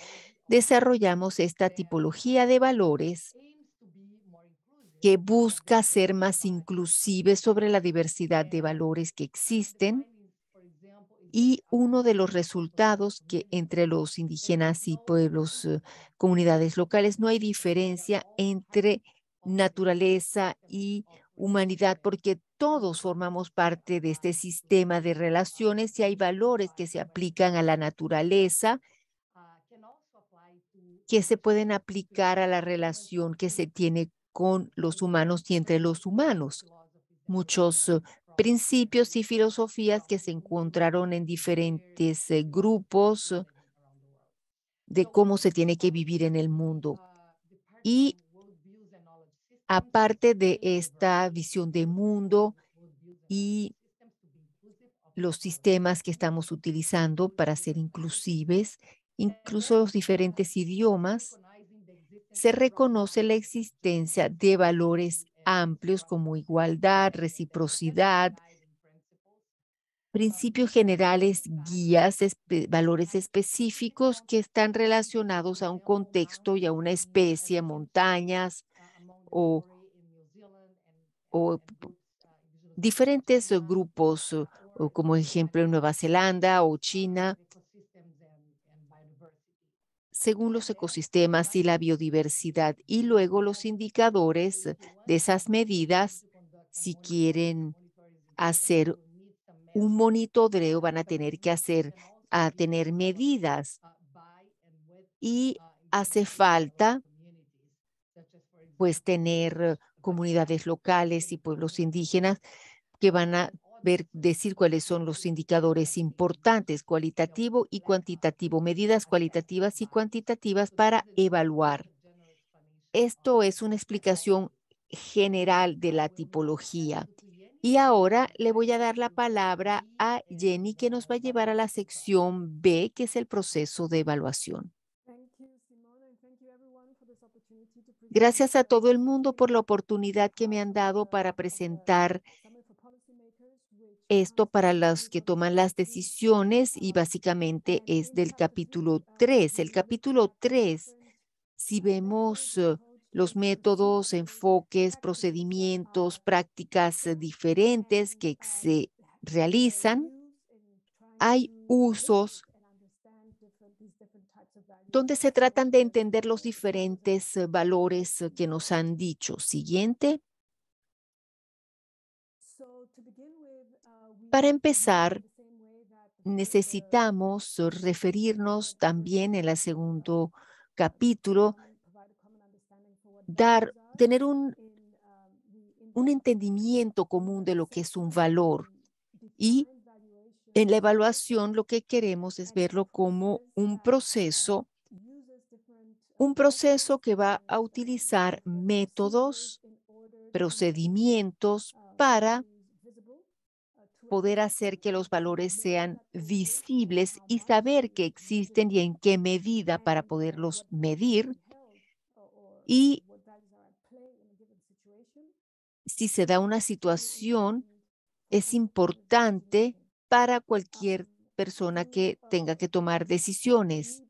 desarrollamos esta tipología de valores que busca ser más inclusive sobre la diversidad de valores que existen, y uno de los resultados que entre los indígenas y pueblos, comunidades locales, no hay diferencia entre naturaleza y humanidad, porque todos formamos parte de este sistema de relaciones y hay valores que se aplican a la naturaleza que se pueden aplicar a la relación que se tiene con los humanos y entre los humanos. Muchos principios y filosofías que se encontraron en diferentes grupos de cómo se tiene que vivir en el mundo. Y aparte de esta visión de mundo y los sistemas que estamos utilizando para ser inclusives, incluso los diferentes idiomas, se reconoce la existencia de valores amplios como igualdad, reciprocidad, principios generales, guías, valores específicos que están relacionados a un contexto y a una especie, montañas o, diferentes grupos, o como ejemplo en Nueva Zelanda o China, según los ecosistemas y la biodiversidad. Y luego los indicadores de esas medidas, si quieren hacer un monitoreo, van a tener que tener medidas, y hace falta pues tener comunidades locales y pueblos indígenas que van a decir cuáles son los indicadores importantes, cualitativo y cuantitativo, medidas cualitativas y cuantitativas para evaluar. Esto es una explicación general de la tipología. Y ahora le voy a dar la palabra a Jenny, que nos va a llevar a la sección B, que es el proceso de evaluación. Gracias a todo el mundo por la oportunidad que me han dado para presentar esto para los que toman las decisiones, y básicamente es del capítulo 3. El capítulo 3, si vemos los métodos, enfoques, procedimientos, prácticas diferentes que se realizan, hay usos donde se tratan de entender los diferentes valores que nos han dicho. Siguiente. Para empezar, necesitamos referirnos también en el segundo capítulo, tener un entendimiento común de lo que es un valor. Y en la evaluación lo que queremos es verlo como un proceso que va a utilizar métodos, procedimientos para poder hacer que los valores sean visibles y saber que existen y en qué medida para poderlos medir. Y si se da una situación, es importante para cualquier persona que tenga que tomar decisiones.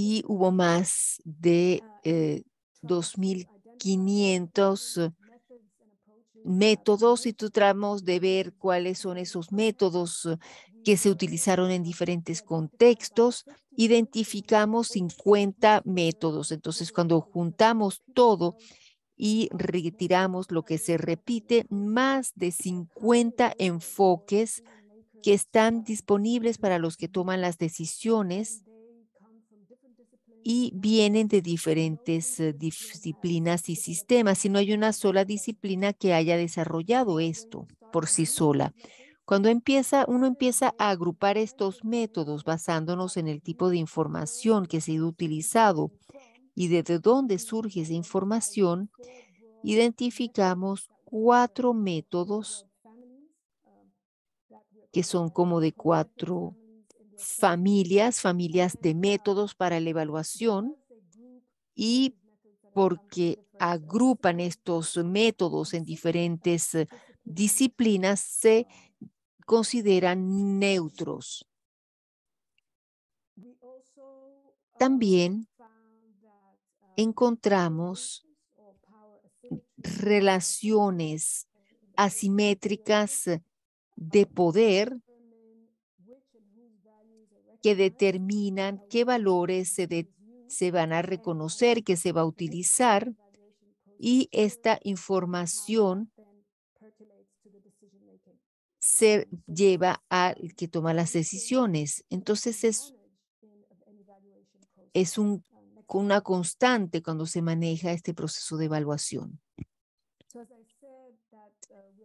y hubo más de 2.500 métodos y tratamos de ver cuáles son esos métodos que se utilizaron en diferentes contextos. Identificamos 50 métodos. Entonces, cuando juntamos todo y retiramos lo que se repite, más de 50 enfoques que están disponibles para los que toman las decisiones y vienen de diferentes disciplinas y sistemas. Y no hay una sola disciplina que haya desarrollado esto por sí sola. Cuando uno empieza a agrupar estos métodos basándonos en el tipo de información que se ha utilizado y desde dónde surge esa información, identificamos 4 métodos que son como de 4 familias de métodos para la evaluación, y porque agrupan estos métodos en diferentes disciplinas, se consideran neutros. También encontramos relaciones asimétricas de poder que determinan qué valores se van a reconocer, que se va a utilizar, y esta información se lleva al que toma las decisiones. Entonces es una constante cuando se maneja este proceso de evaluación.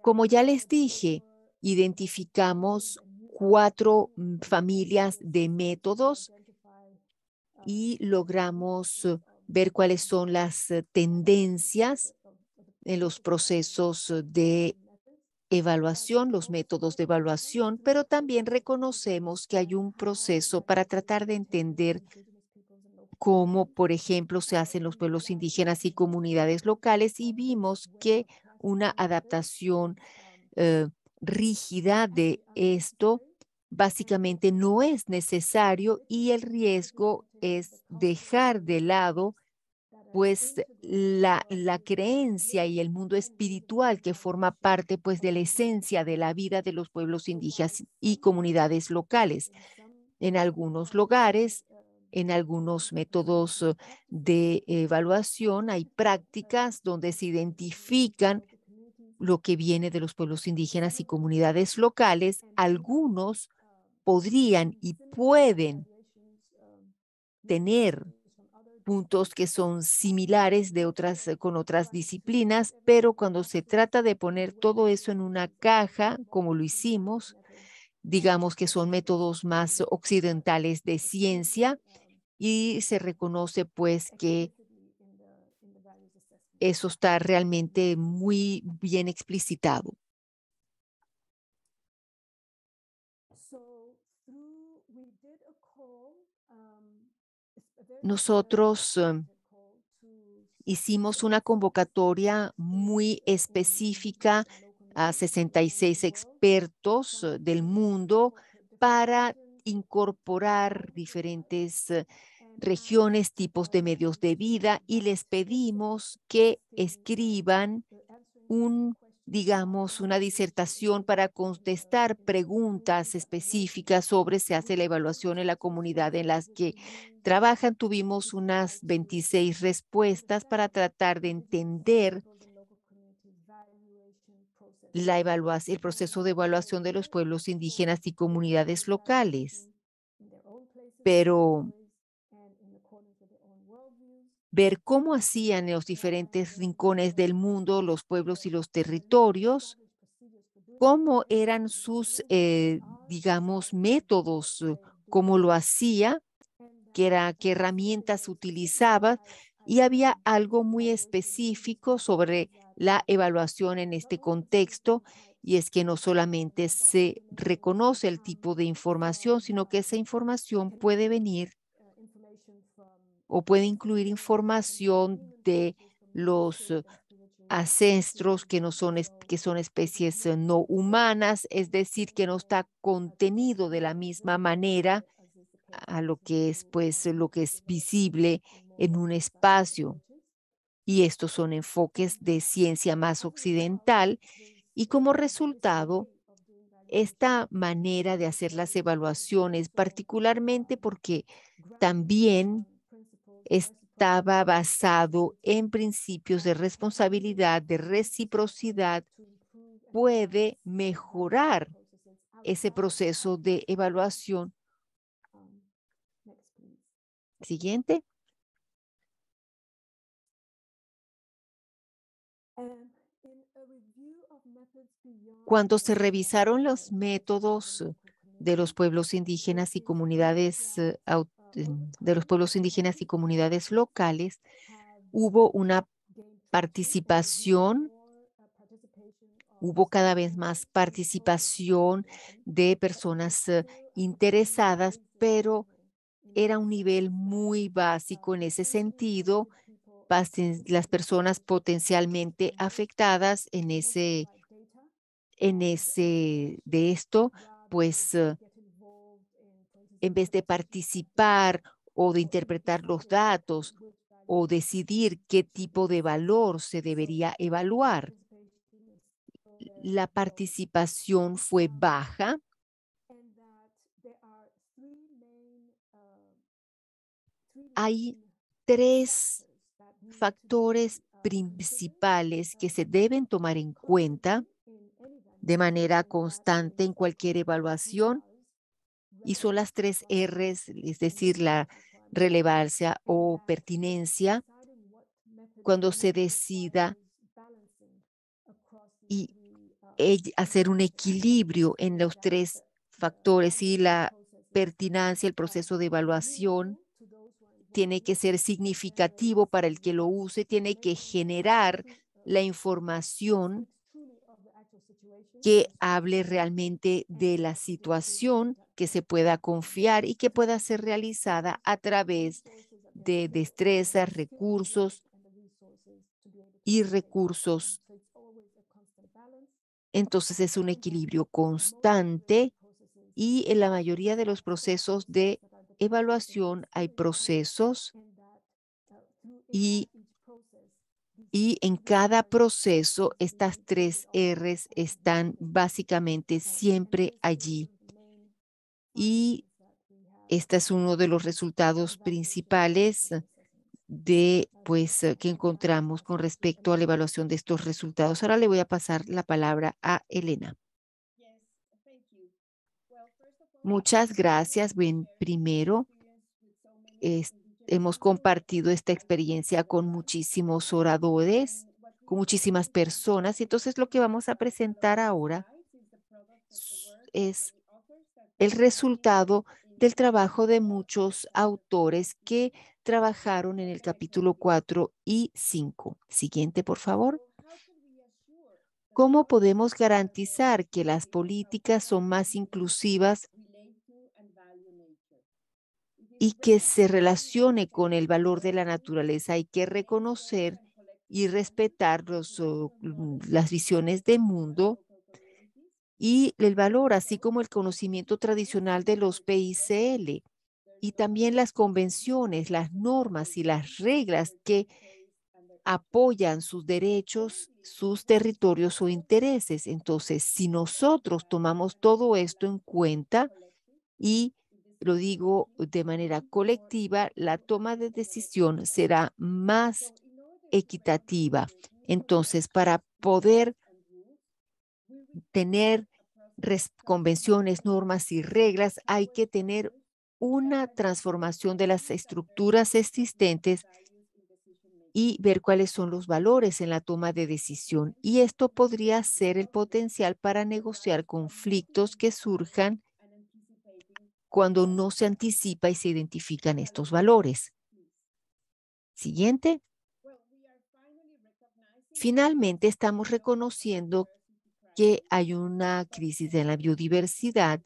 Como ya les dije, identificamos 4 familias de métodos y logramos ver cuáles son las tendencias en los procesos de evaluación, los métodos de evaluación, pero también reconocemos que hay un proceso para tratar de entender cómo, por ejemplo, se hacen los pueblos indígenas y comunidades locales, y vimos que una adaptación rígida de esto básicamente no es necesario, y el riesgo es dejar de lado pues la creencia y el mundo espiritual que forma parte pues de la esencia de la vida de los pueblos indígenas y comunidades locales. En algunos lugares, en algunos métodos de evaluación, hay prácticas donde se identifican lo que viene de los pueblos indígenas y comunidades locales. Algunos podrían y pueden tener puntos que son similares con otras disciplinas, pero cuando se trata de poner todo eso en una caja, como lo hicimos, digamos que son métodos más occidentales de ciencia, y se reconoce pues que eso está realmente muy bien explicitado. Nosotros hicimos una convocatoria muy específica a 66 expertos del mundo para incorporar diferentes regiones, tipos de medios de vida, y les pedimos que escriban una disertación para contestar preguntas específicas sobre se hace la evaluación en la comunidad en las que trabajan. Tuvimos unas 26 respuestas para tratar de entender el proceso de evaluación de los pueblos indígenas y comunidades locales. Pero ver cómo hacían en los diferentes rincones del mundo los pueblos y los territorios, cómo eran sus, digamos, métodos, cómo lo hacía, qué herramientas utilizaba, y había algo muy específico sobre la evaluación en este contexto, y es que no solamente se reconoce el tipo de información, sino que esa información puede venir o puede incluir información de los ancestros que son especies no humanas, es decir, que no está contenido de la misma manera a lo que es, pues, lo que es visible en un espacio. Y estos son enfoques de ciencia más occidental y como resultado, esta manera de hacer las evaluaciones, particularmente porque también estaba basado en principios de responsabilidad, de reciprocidad, puede mejorar ese proceso de evaluación. Siguiente. Cuando se revisaron los métodos de los pueblos indígenas y comunidades de los pueblos indígenas y comunidades locales, hubo una participación, hubo cada vez más participación de personas interesadas, pero era un nivel muy básico en ese sentido. Las personas potencialmente afectadas de esto, pues en vez de participar o de interpretar los datos o decidir qué tipo de valor se debería evaluar, la participación fue baja. Hay 3 factores principales que se deben tomar en cuenta de manera constante en cualquier evaluación y son las 3 R's, es decir, la relevancia o pertinencia cuando se decida y hacer un equilibrio en los 3 factores y la pertinencia, el proceso de evaluación tiene que ser significativo para el que lo use, tiene que generar la información que hable realmente de la situación, que se pueda confiar y que pueda ser realizada a través de destrezas, recursos y recursos. Entonces es un equilibrio constante y en la mayoría de los procesos de evaluación hay procesos y en cada proceso estas 3 R's están básicamente siempre allí. Y este es uno de los resultados principales que encontramos con respecto a la evaluación de estos resultados. Ahora le voy a pasar la palabra a Elena. Muchas gracias. Primero, hemos compartido esta experiencia con muchísimos oradores, con muchísimas personas. Y entonces lo que vamos a presentar ahora es el resultado del trabajo de muchos autores que trabajaron en el capítulo 4 y 5. Siguiente, por favor. ¿Cómo podemos garantizar que las políticas son más inclusivas y que se relacione con el valor de la naturaleza? Hay que reconocer y respetar las visiones de mundo y el valor, así como el conocimiento tradicional de los PICL y también las convenciones, las normas y las reglas que apoyan sus derechos, sus territorios o intereses. Entonces, si nosotros tomamos todo esto en cuenta y lo digo de manera colectiva, la toma de decisión será más equitativa. Entonces, para poder tener convenciones, normas y reglas, hay que tener una transformación de las estructuras existentes y ver cuáles son los valores en la toma de decisión. Y esto podría ser el potencial para negociar conflictos que surjan cuando no se anticipa y se identifican estos valores. Siguiente. Finalmente, estamos reconociendo que hay una crisis en la biodiversidad,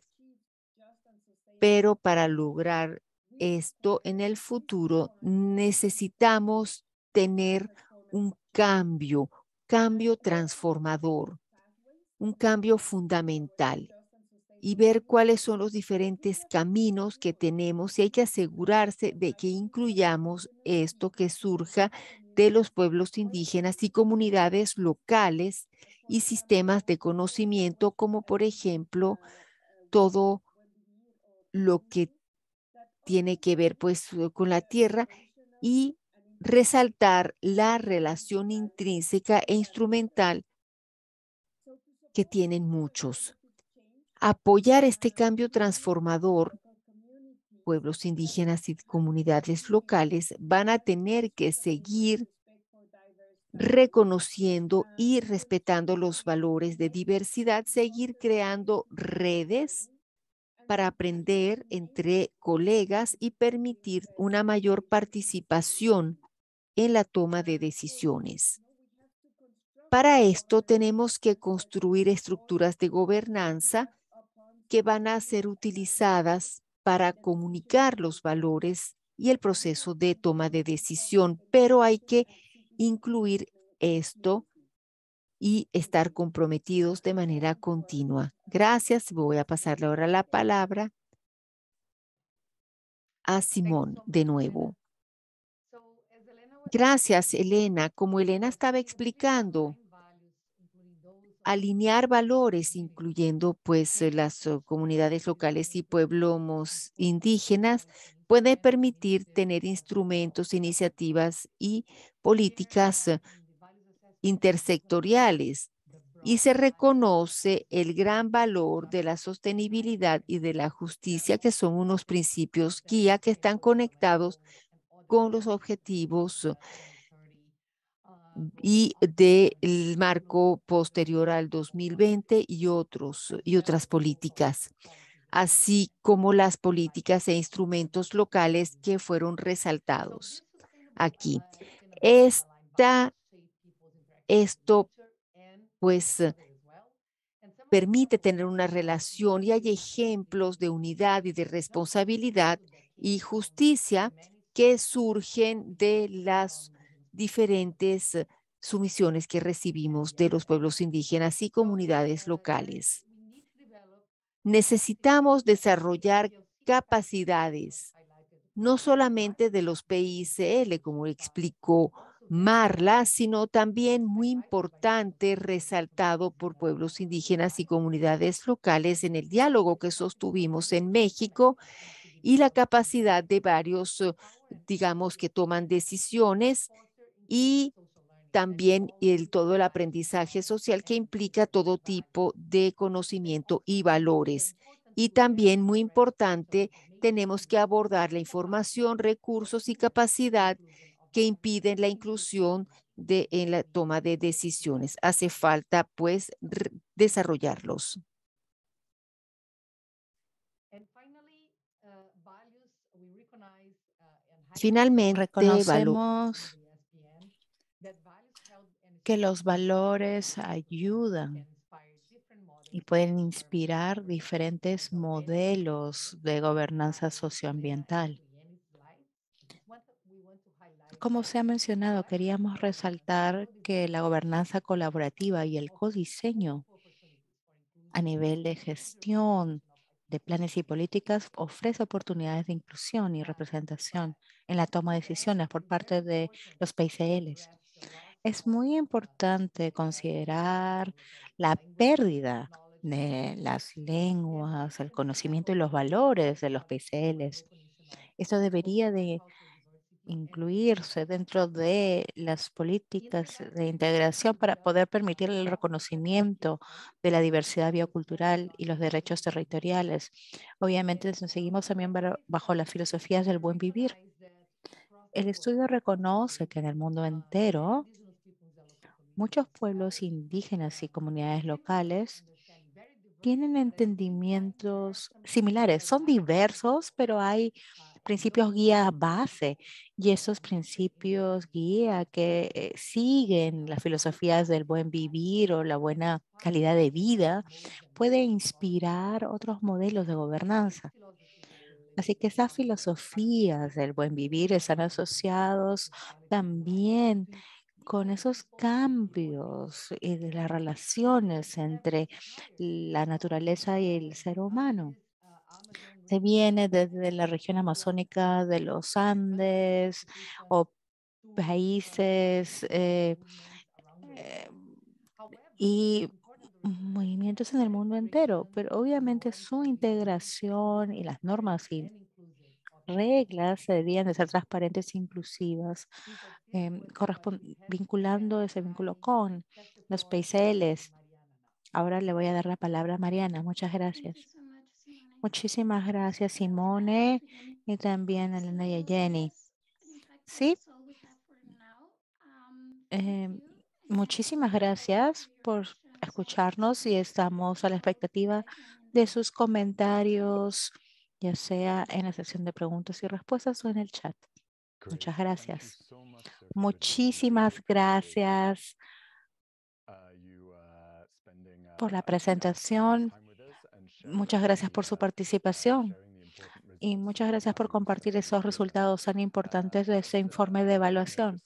pero para lograr esto en el futuro necesitamos tener un cambio transformador, un cambio fundamental. y ver cuáles son los diferentes caminos que tenemos, y hay que asegurarse de que incluyamos esto que surja de los pueblos indígenas y comunidades locales y sistemas de conocimiento, como por ejemplo todo lo que tiene que ver pues con la tierra, y resaltar la relación intrínseca e instrumental que tienen muchos. Apoyar este cambio transformador, pueblos indígenas y comunidades locales van a tener que seguir reconociendo y respetando los valores de diversidad, seguir creando redes para aprender entre colegas y permitir una mayor participación en la toma de decisiones. Para esto tenemos que construir estructuras de gobernanza que van a ser utilizadas para comunicar los valores y el proceso de toma de decisión, pero hay que incluir esto y estar comprometidos de manera continua. Gracias. Voy a pasarle ahora la palabra a Simón de nuevo. Gracias, Elena. Como Elena estaba explicando, alinear valores, incluyendo pues las comunidades locales y pueblos indígenas, puede permitir tener instrumentos, iniciativas y políticas intersectoriales, y se reconoce el gran valor de la sostenibilidad y de la justicia, que son unos principios guía que están conectados con los objetivos y del marco posterior al 2020 y otras políticas, así como las políticas e instrumentos locales que fueron resaltados aquí. Esto pues permite tener una relación, y hay ejemplos de unidad y de responsabilidad y justicia que surgen de las diferentes sumisiones que recibimos de los pueblos indígenas y comunidades locales. Necesitamos desarrollar capacidades, no solamente de los PICL, como explicó Marla, sino también muy importante, resaltado por pueblos indígenas y comunidades locales en el diálogo que sostuvimos en México, y la capacidad de varios, digamos, que toman decisiones, y también todo el aprendizaje social que implica todo tipo de conocimiento y valores. Y también, muy importante, tenemos que abordar la información, recursos y capacidad que impiden la inclusión en la toma de decisiones. Hace falta, pues, desarrollarlos. Finalmente, reconocemos que los valores ayudan y pueden inspirar diferentes modelos de gobernanza socioambiental. Como se ha mencionado, queríamos resaltar que la gobernanza colaborativa y el codiseño a nivel de gestión de planes y políticas ofrece oportunidades de inclusión y representación en la toma de decisiones por parte de los PICLs. Es muy importante considerar la pérdida de las lenguas, el conocimiento y los valores de los PICLs. Esto debería de incluirse dentro de las políticas de integración para poder permitir el reconocimiento de la diversidad biocultural y los derechos territoriales. Obviamente, seguimos también bajo las filosofías del buen vivir. El estudio reconoce que en el mundo entero, muchos pueblos indígenas y comunidades locales tienen entendimientos similares. Son diversos, pero hay principios guía base, y esos principios guía que siguen las filosofías del buen vivir o la buena calidad de vida pueden inspirar otros modelos de gobernanza. Así que esas filosofías del buen vivir están asociados también con esos cambios y de las relaciones entre la naturaleza y el ser humano. Se viene desde la región amazónica de los Andes o países y movimientos en el mundo entero, pero obviamente su integración y las normas y reglas debían de ser transparentes e inclusivas, vinculando ese vínculo con los PCLs. Ahora le voy a dar la palabra a Mariana. Muchas gracias. Muchísimas gracias, Simone, y también a Elena y a Jenny. Sí. Muchísimas gracias por escucharnos y estamos a la expectativa de sus comentarios, ya sea en la sección de preguntas y respuestas o en el chat. Muchas gracias. Muchísimas gracias por la presentación. Muchas gracias por su participación y muchas gracias por compartir esos resultados tan importantes de ese informe de evaluación.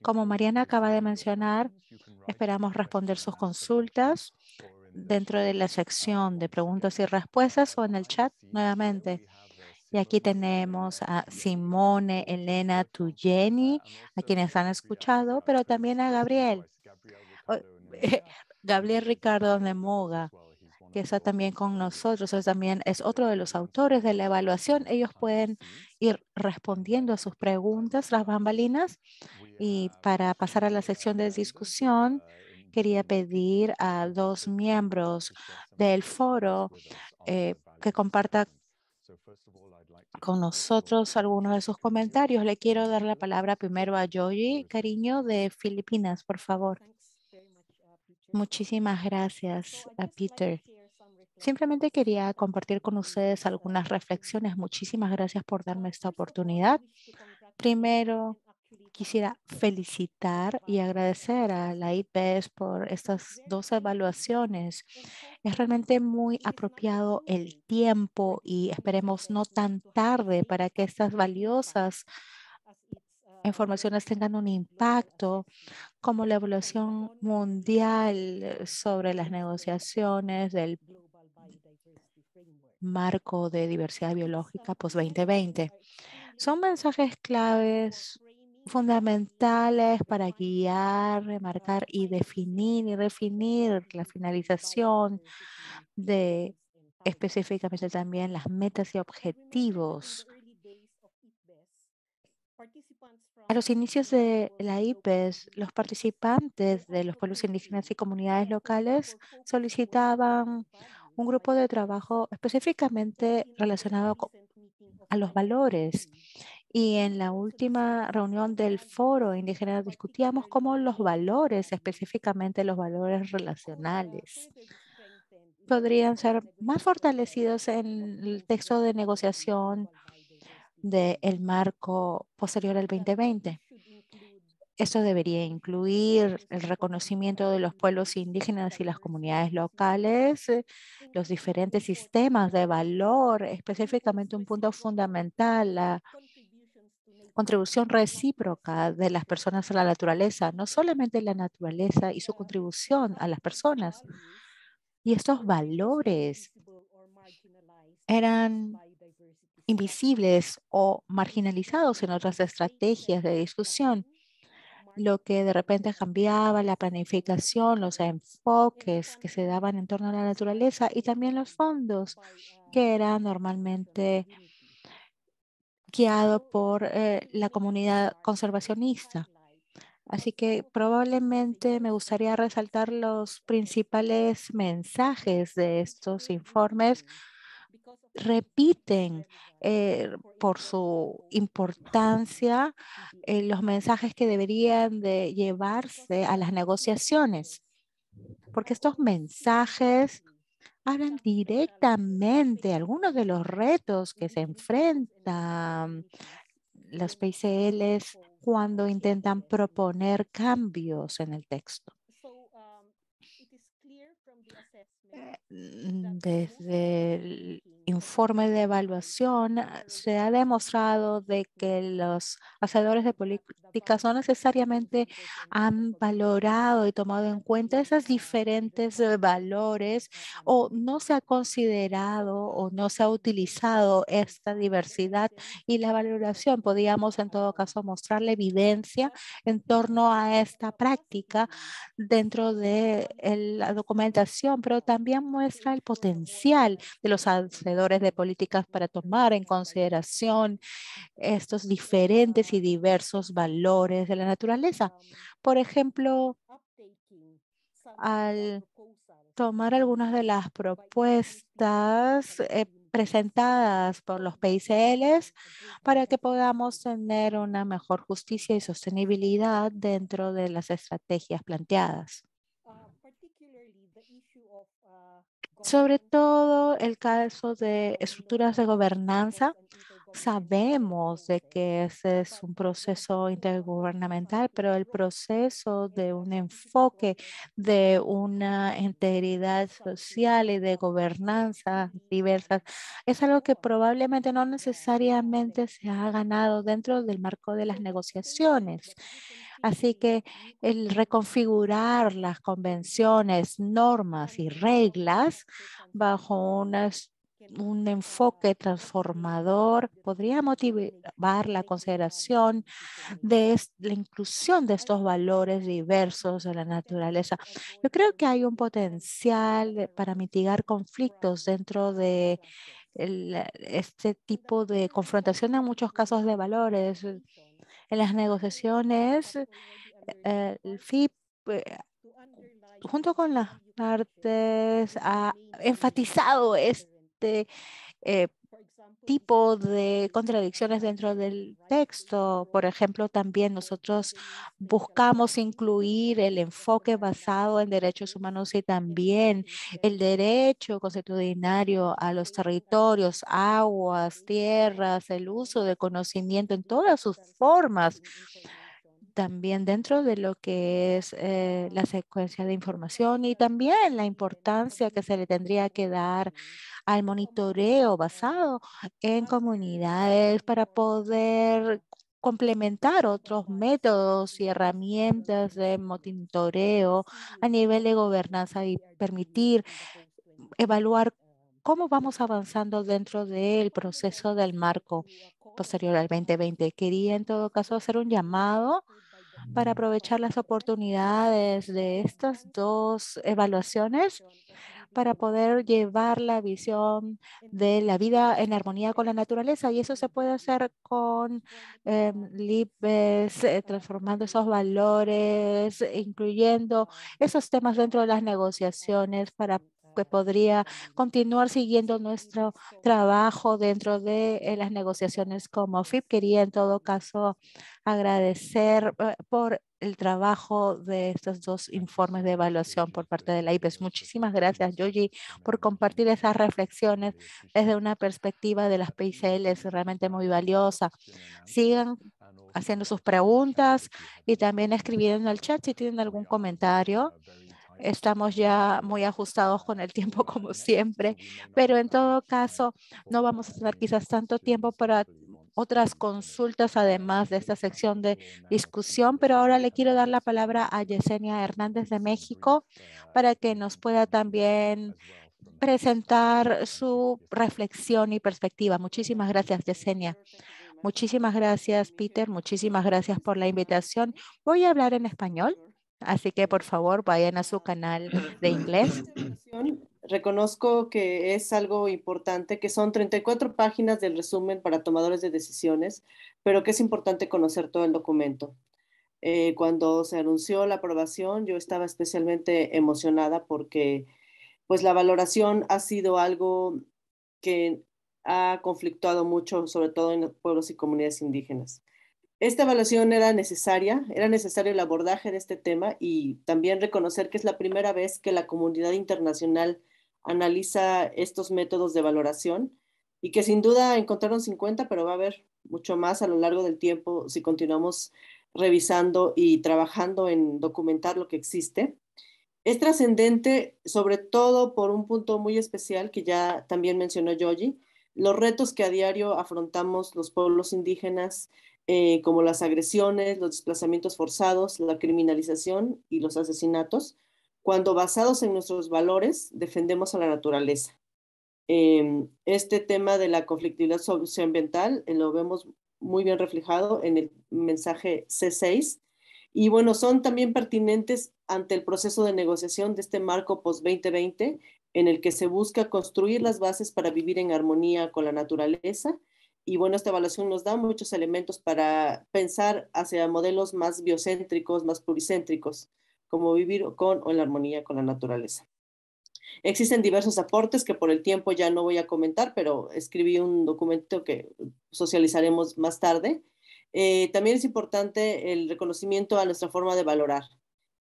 Como Mariana acaba de mencionar, esperamos responder sus consultas dentro de la sección de preguntas y respuestas o en el chat nuevamente. Y aquí tenemos a Simone, Elena, Tuyeni, a quienes han escuchado, pero también a Gabriel. Gabriel Ricardo Nemoga, que está también con nosotros, también es otro de los autores de la evaluación. Ellos pueden ir respondiendo a sus preguntas, las bambalinas. Y para pasar a la sección de discusión, quería pedir a dos miembros del foro que compartan con nosotros algunos de sus comentarios. Le quiero dar la palabra primero a Joy Cariño de Filipinas, por favor. Muchísimas gracias, Peter. Simplemente quería compartir con ustedes algunas reflexiones. Muchísimas gracias por darme esta oportunidad. Primero, quisiera felicitar y agradecer a la IPES por estas dos evaluaciones. Es realmente muy apropiado el tiempo y esperemos no tan tarde para que estas valiosas informaciones tengan un impacto como la evaluación mundial sobre las negociaciones del marco de diversidad biológica post-2020. Son mensajes claves fundamentales para guiar, remarcar y definir la finalización de específicamente también las metas y objetivos. A los inicios de la IPES, los participantes de los pueblos indígenas y comunidades locales solicitaban un grupo de trabajo específicamente relacionado a los valores. Y en la última reunión del foro indígena discutíamos cómo los valores, específicamente los valores relacionales, podrían ser más fortalecidos en el texto de negociación del marco posterior al 2020. Esto debería incluir el reconocimiento de los pueblos indígenas y las comunidades locales, los diferentes sistemas de valor, específicamente un punto fundamental, la contribución recíproca de las personas a la naturaleza, no solamente la naturaleza y su contribución a las personas. Y estos valores eran invisibles o marginalizados en otras estrategias de discusión, lo que de repente cambiaba la planificación, los enfoques que se daban en torno a la naturaleza y también los fondos que eran normalmente guiados por la comunidad conservacionista. Así que probablemente me gustaría resaltar los principales mensajes de estos informes. Repiten por su importancia los mensajes que deberían de llevarse a las negociaciones, porque estos mensajes hablan directamente de algunos de los retos que se enfrentan los PCLs cuando intentan proponer cambios en el texto. Desde informe de evaluación se ha demostrado de que los hacedores de políticas no necesariamente han valorado y tomado en cuenta esos diferentes valores, o no se ha considerado o no se ha utilizado esta diversidad, y la valoración podríamos en todo caso mostrar la evidencia en torno a esta práctica dentro de la documentación, pero también muestra el potencial de los hacedores de políticas para tomar en consideración estos diferentes y diversos valores de la naturaleza. Por ejemplo, al tomar algunas de las propuestas presentadas por los PICLs para que podamos tener una mejor justicia y sostenibilidad dentro de las estrategias planteadas. Sobre todo el caso de estructuras de gobernanza, sabemos de que ese es un proceso intergubernamental, pero el proceso de un enfoque de una integridad social y de gobernanza diversas es algo que probablemente no necesariamente se ha ganado dentro del marco de las negociaciones. Así que el reconfigurar las convenciones, normas y reglas bajo un enfoque transformador podría motivar la consideración de la inclusión de estos valores diversos de la naturaleza. Yo creo que hay un potencial para mitigar conflictos dentro de este tipo de confrontación en muchos casos de valores. En las negociaciones, el FIP, junto con las partes, ha enfatizado este eh, tipo de contradicciones dentro del texto. Por ejemplo, también nosotros buscamos incluir el enfoque basado en derechos humanos y también el derecho consuetudinario a los territorios, aguas, tierras, el uso de conocimiento en todas sus formas. También dentro de lo que es la secuencia de información, y también la importancia que se le tendría que dar al monitoreo basado en comunidades para poder complementar otros métodos y herramientas de monitoreo a nivel de gobernanza y permitir evaluar cómo vamos avanzando dentro del proceso del marco posterior al 2020. Quería en todo caso hacer un llamado para aprovechar las oportunidades de estas dos evaluaciones para poder llevar la visión de la vida en armonía con la naturaleza. Y eso se puede hacer con LIBES, transformando esos valores, incluyendo esos temas dentro de las negociaciones para que podría continuar siguiendo nuestro trabajo dentro de las negociaciones como FIP. Quería en todo caso agradecer por el trabajo de estos dos informes de evaluación por parte de la IPES. Muchísimas gracias, Yogi, por compartir esas reflexiones desde una perspectiva de las PICLs realmente muy valiosa. Sigan haciendo sus preguntas y también escribiendo en el chat si tienen algún comentario. Estamos ya muy ajustados con el tiempo como siempre, pero en todo caso no vamos a tener quizás tanto tiempo para otras consultas además de esta sección de discusión, pero ahora le quiero dar la palabra a Yesenia Hernández de México para que nos pueda también presentar su reflexión y perspectiva. Muchísimas gracias, Yesenia. Muchísimas gracias, Peter. Muchísimas gracias por la invitación. Voy a hablar en español, así que por favor vayan a su canal de inglés. Reconozco que es algo importante, que son 34 páginas del resumen para tomadores de decisiones, pero que es importante conocer todo el documento. Cuando se anunció la aprobación, yo estaba especialmente emocionada porque pues la valoración ha sido algo que ha conflictuado mucho, sobre todo en los pueblos y comunidades indígenas. Esta evaluación era necesario el abordaje de este tema y también reconocer que es la primera vez que la comunidad internacional analiza estos métodos de valoración y que sin duda encontraron 50, pero va a haber mucho más a lo largo del tiempo si continuamos revisando y trabajando en documentar lo que existe. Es trascendente, sobre todo por un punto muy especial que ya también mencionó Yogi, los retos que a diario afrontamos los pueblos indígenas, como las agresiones, los desplazamientos forzados, la criminalización y los asesinatos, cuando basados en nuestros valores defendemos a la naturaleza. Este tema de la conflictividad socioambiental lo vemos muy bien reflejado en el mensaje C6. Y bueno, son también pertinentes ante el proceso de negociación de este marco post-2020, en el que se busca construir las bases para vivir en armonía con la naturaleza. Y bueno, esta evaluación nos da muchos elementos para pensar hacia modelos más biocéntricos, más pluricéntricos, como vivir con o en la armonía con la naturaleza. Existen diversos aportes que por el tiempo ya no voy a comentar, pero escribí un documento que socializaremos más tarde. También es importante el reconocimiento a nuestra forma de valorar.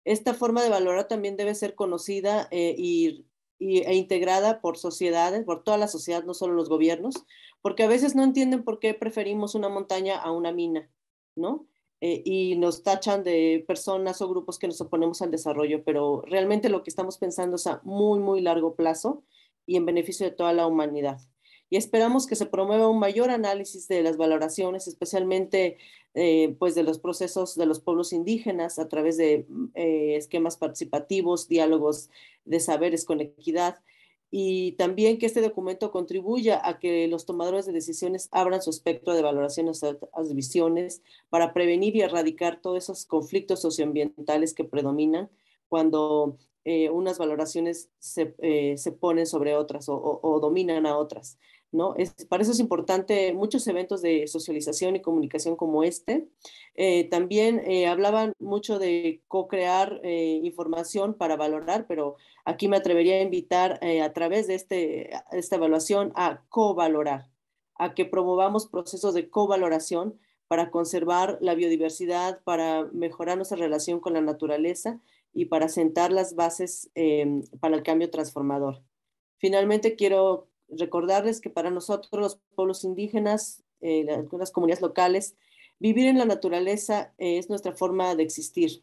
Esta forma de valorar también debe ser conocida e integrada por sociedades, por toda la sociedad, no solo los gobiernos, porque a veces no entienden por qué preferimos una montaña a una mina, ¿no? Y nos tachan de personas o grupos que nos oponemos al desarrollo, pero realmente lo que estamos pensando es a muy, muy largo plazo y en beneficio de toda la humanidad. Y esperamos que se promueva un mayor análisis de las valoraciones, especialmente pues de los procesos de los pueblos indígenas a través de esquemas participativos, diálogos de saberes con equidad, y también que este documento contribuya a que los tomadores de decisiones abran su espectro de valoraciones a las visiones para prevenir y erradicar todos esos conflictos socioambientales que predominan cuando unas valoraciones se ponen sobre otras o dominan a otras, ¿no? Para eso es importante muchos eventos de socialización y comunicación como este. También hablaban mucho de co-crear información para valorar, pero aquí me atrevería a invitar a través de esta evaluación a co-valorar, a que promovamos procesos de co-valoración para conservar la biodiversidad, para mejorar nuestra relación con la naturaleza y para sentar las bases para el cambio transformador. Finalmente, quiero recordarles que para nosotros, los pueblos indígenas, las comunidades locales, vivir en la naturaleza es nuestra forma de existir.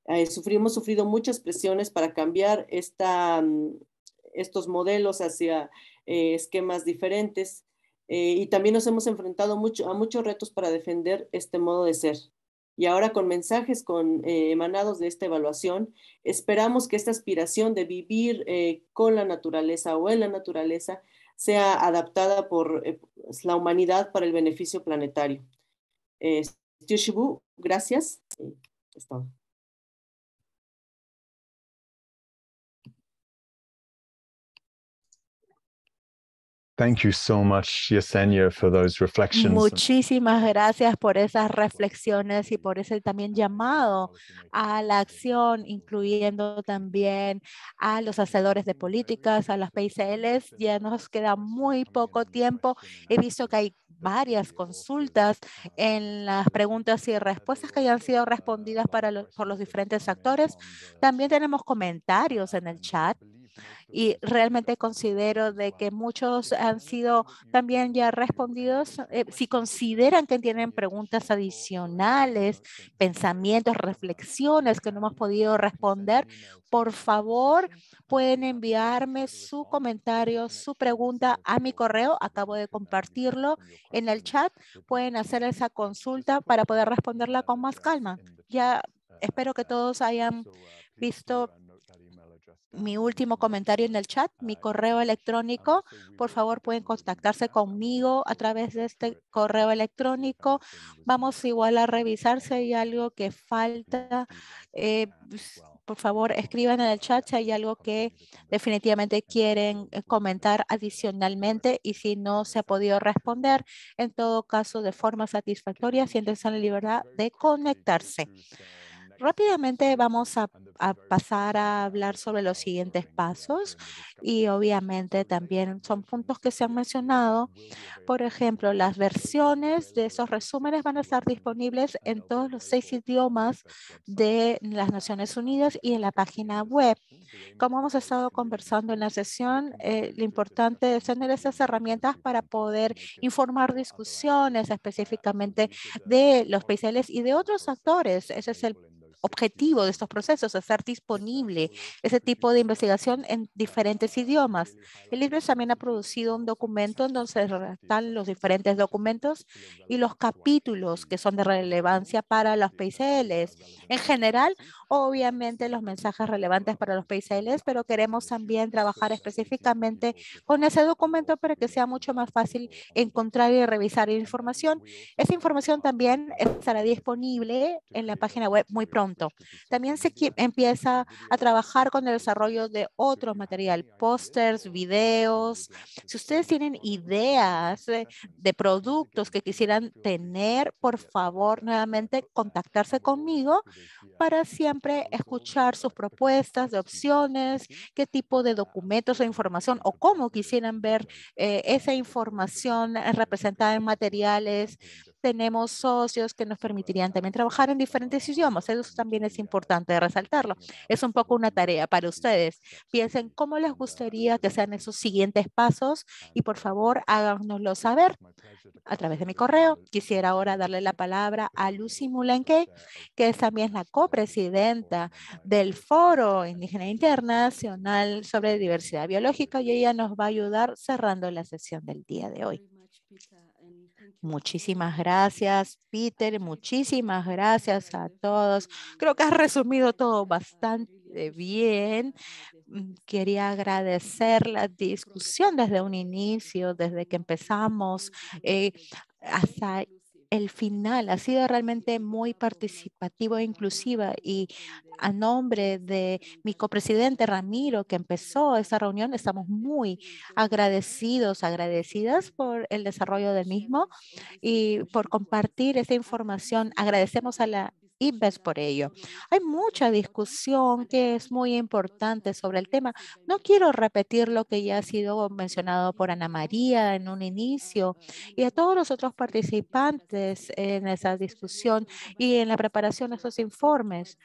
Hemos sufrido muchas presiones para cambiar estos modelos hacia esquemas diferentes y también nos hemos enfrentado a muchos retos para defender este modo de ser. Y ahora con mensajes emanados de esta evaluación, esperamos que esta aspiración de vivir con la naturaleza o en la naturaleza sea adaptada por la humanidad para el beneficio planetario. Shibu, gracias. Es todo. Thank you so much, Yesenia, for those reflections. Muchísimas gracias por esas reflexiones y por ese también llamado a la acción, incluyendo también a los hacedores de políticas, a las PICLs. Ya nos queda muy poco tiempo. He visto que hay varias consultas en las preguntas y respuestas que hayan sido respondidas por los diferentes actores. También tenemos comentarios en el chat. Y realmente considero de que muchos han sido también ya respondidos. Si consideran que tienen preguntas adicionales, pensamientos, reflexiones que no hemos podido responder, por favor, pueden enviarme su comentario, su pregunta a mi correo. Acabo de compartirlo en el chat. Pueden hacer esa consulta para poder responderla con más calma. Ya espero que todos hayan visto mi último comentario en el chat, mi correo electrónico. Por favor, pueden contactarse conmigo a través de este correo electrónico. Vamos igual a revisar si hay algo que falta. Por favor, escriban en el chat si hay algo que definitivamente quieren comentar adicionalmente, y si no se ha podido responder, en todo caso, de forma satisfactoria, siéntense en la libertad de conectarse. Rápidamente vamos a pasar a hablar sobre los siguientes pasos, y obviamente también son puntos que se han mencionado. Por ejemplo, las versiones de esos resúmenes van a estar disponibles en todos los 6 idiomas de las Naciones Unidas y en la página web. Como hemos estado conversando en la sesión, lo importante es tener esas herramientas para poder informar discusiones específicamente de los PICLs y de otros actores. Ese es el objetivo de estos procesos, hacer disponible ese tipo de investigación en diferentes idiomas. El libro también ha producido un documento en donde están los diferentes documentos y los capítulos que son de relevancia para los PICLs. En general, obviamente los mensajes relevantes para los PICLs, pero queremos también trabajar específicamente con ese documento para que sea mucho más fácil encontrar y revisar información. Esa información también estará disponible en la página web muy pronto. También se empieza a trabajar con el desarrollo de otro material, pósters, videos. Si ustedes tienen ideas de productos que quisieran tener, por favor, nuevamente contactarse conmigo para siempre escuchar sus propuestas de opciones, qué tipo de documentos o información o cómo quisieran ver esa información representada en materiales. Tenemos socios que nos permitirían también trabajar en diferentes idiomas. Eso también es importante resaltarlo. Es un poco una tarea para ustedes. Piensen cómo les gustaría que sean esos siguientes pasos y por favor háganoslo saber a través de mi correo. Quisiera ahora darle la palabra a Lucy Mulenque, que es también la copresidenta del Foro Indígena Internacional sobre Diversidad Biológica, y ella nos va a ayudar cerrando la sesión del día de hoy. Muchísimas gracias, Peter. Muchísimas gracias a todos. Creo que has resumido todo bastante bien. Quería agradecer la discusión desde un inicio, desde que empezamos hasta el final. Ha sido realmente muy participativo e inclusiva, y a nombre de mi copresidente Ramiro, que empezó esta reunión, estamos muy agradecidas por el desarrollo del mismo y por compartir esta información. Agradecemos a la IBES por ello. Hay mucha discusión que es muy importante sobre el tema. No quiero repetir lo que ya ha sido mencionado por Ana María en un inicio y a todos los otros participantes en esa discusión y en la preparación de esos informes,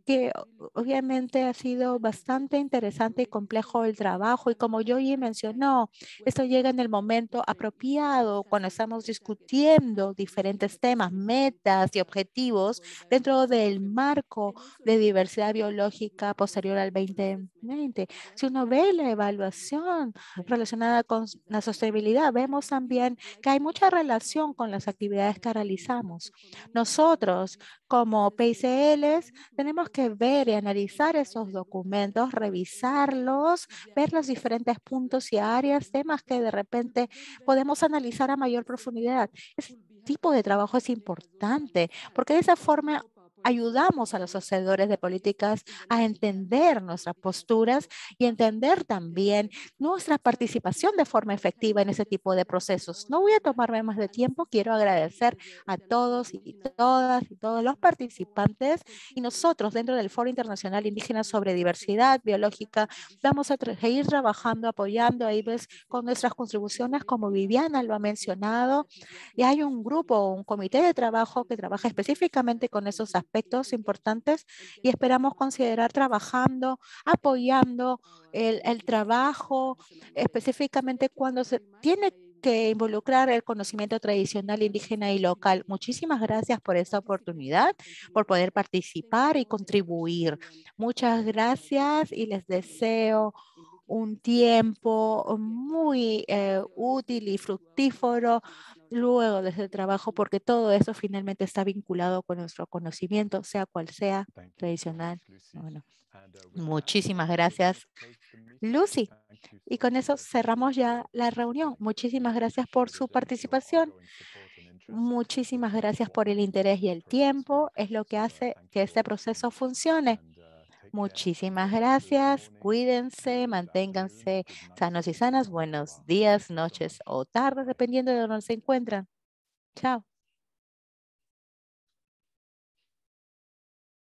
que obviamente ha sido bastante interesante y complejo el trabajo, y como Joey mencionó, esto llega en el momento apropiado cuando estamos discutiendo diferentes temas, metas y objetivos dentro del marco de diversidad biológica posterior al 2020. Si uno ve la evaluación relacionada con la sostenibilidad, vemos también que hay mucha relación con las actividades que realizamos. Nosotros, como PICLs, tenemos que ver y analizar esos documentos, revisarlos, ver los diferentes puntos y áreas, temas que de repente podemos analizar a mayor profundidad. Ese tipo de trabajo es importante porque de esa forma ayudamos a los hacedores de políticas a entender nuestras posturas y entender también nuestra participación de forma efectiva en ese tipo de procesos. No voy a tomarme más de tiempo. Quiero agradecer a todos y todas y todos los participantes, y nosotros dentro del Foro Internacional Indígena sobre Diversidad Biológica vamos a seguir trabajando, apoyando a IBES con nuestras contribuciones, como Viviana lo ha mencionado, y hay un grupo, un comité de trabajo que trabaja específicamente con esos aspectos importantes, y esperamos considerar trabajando, apoyando el trabajo, específicamente cuando se tiene que involucrar el conocimiento tradicional indígena y local. Muchísimas gracias por esta oportunidad, por poder participar y contribuir. Muchas gracias y les deseo un tiempo muy útil y fructífero luego de ese trabajo, porque todo eso finalmente está vinculado con nuestro conocimiento, sea cual sea, tradicional. Bueno, muchísimas gracias, Lucy. Y con eso cerramos ya la reunión. Muchísimas gracias por su participación. Muchísimas gracias por el interés y el tiempo. Es lo que hace que este proceso funcione. Muchísimas gracias. Cuídense, manténganse sanos y sanas. Buenos días, noches o tardes, dependiendo de dónde se encuentran. Chao.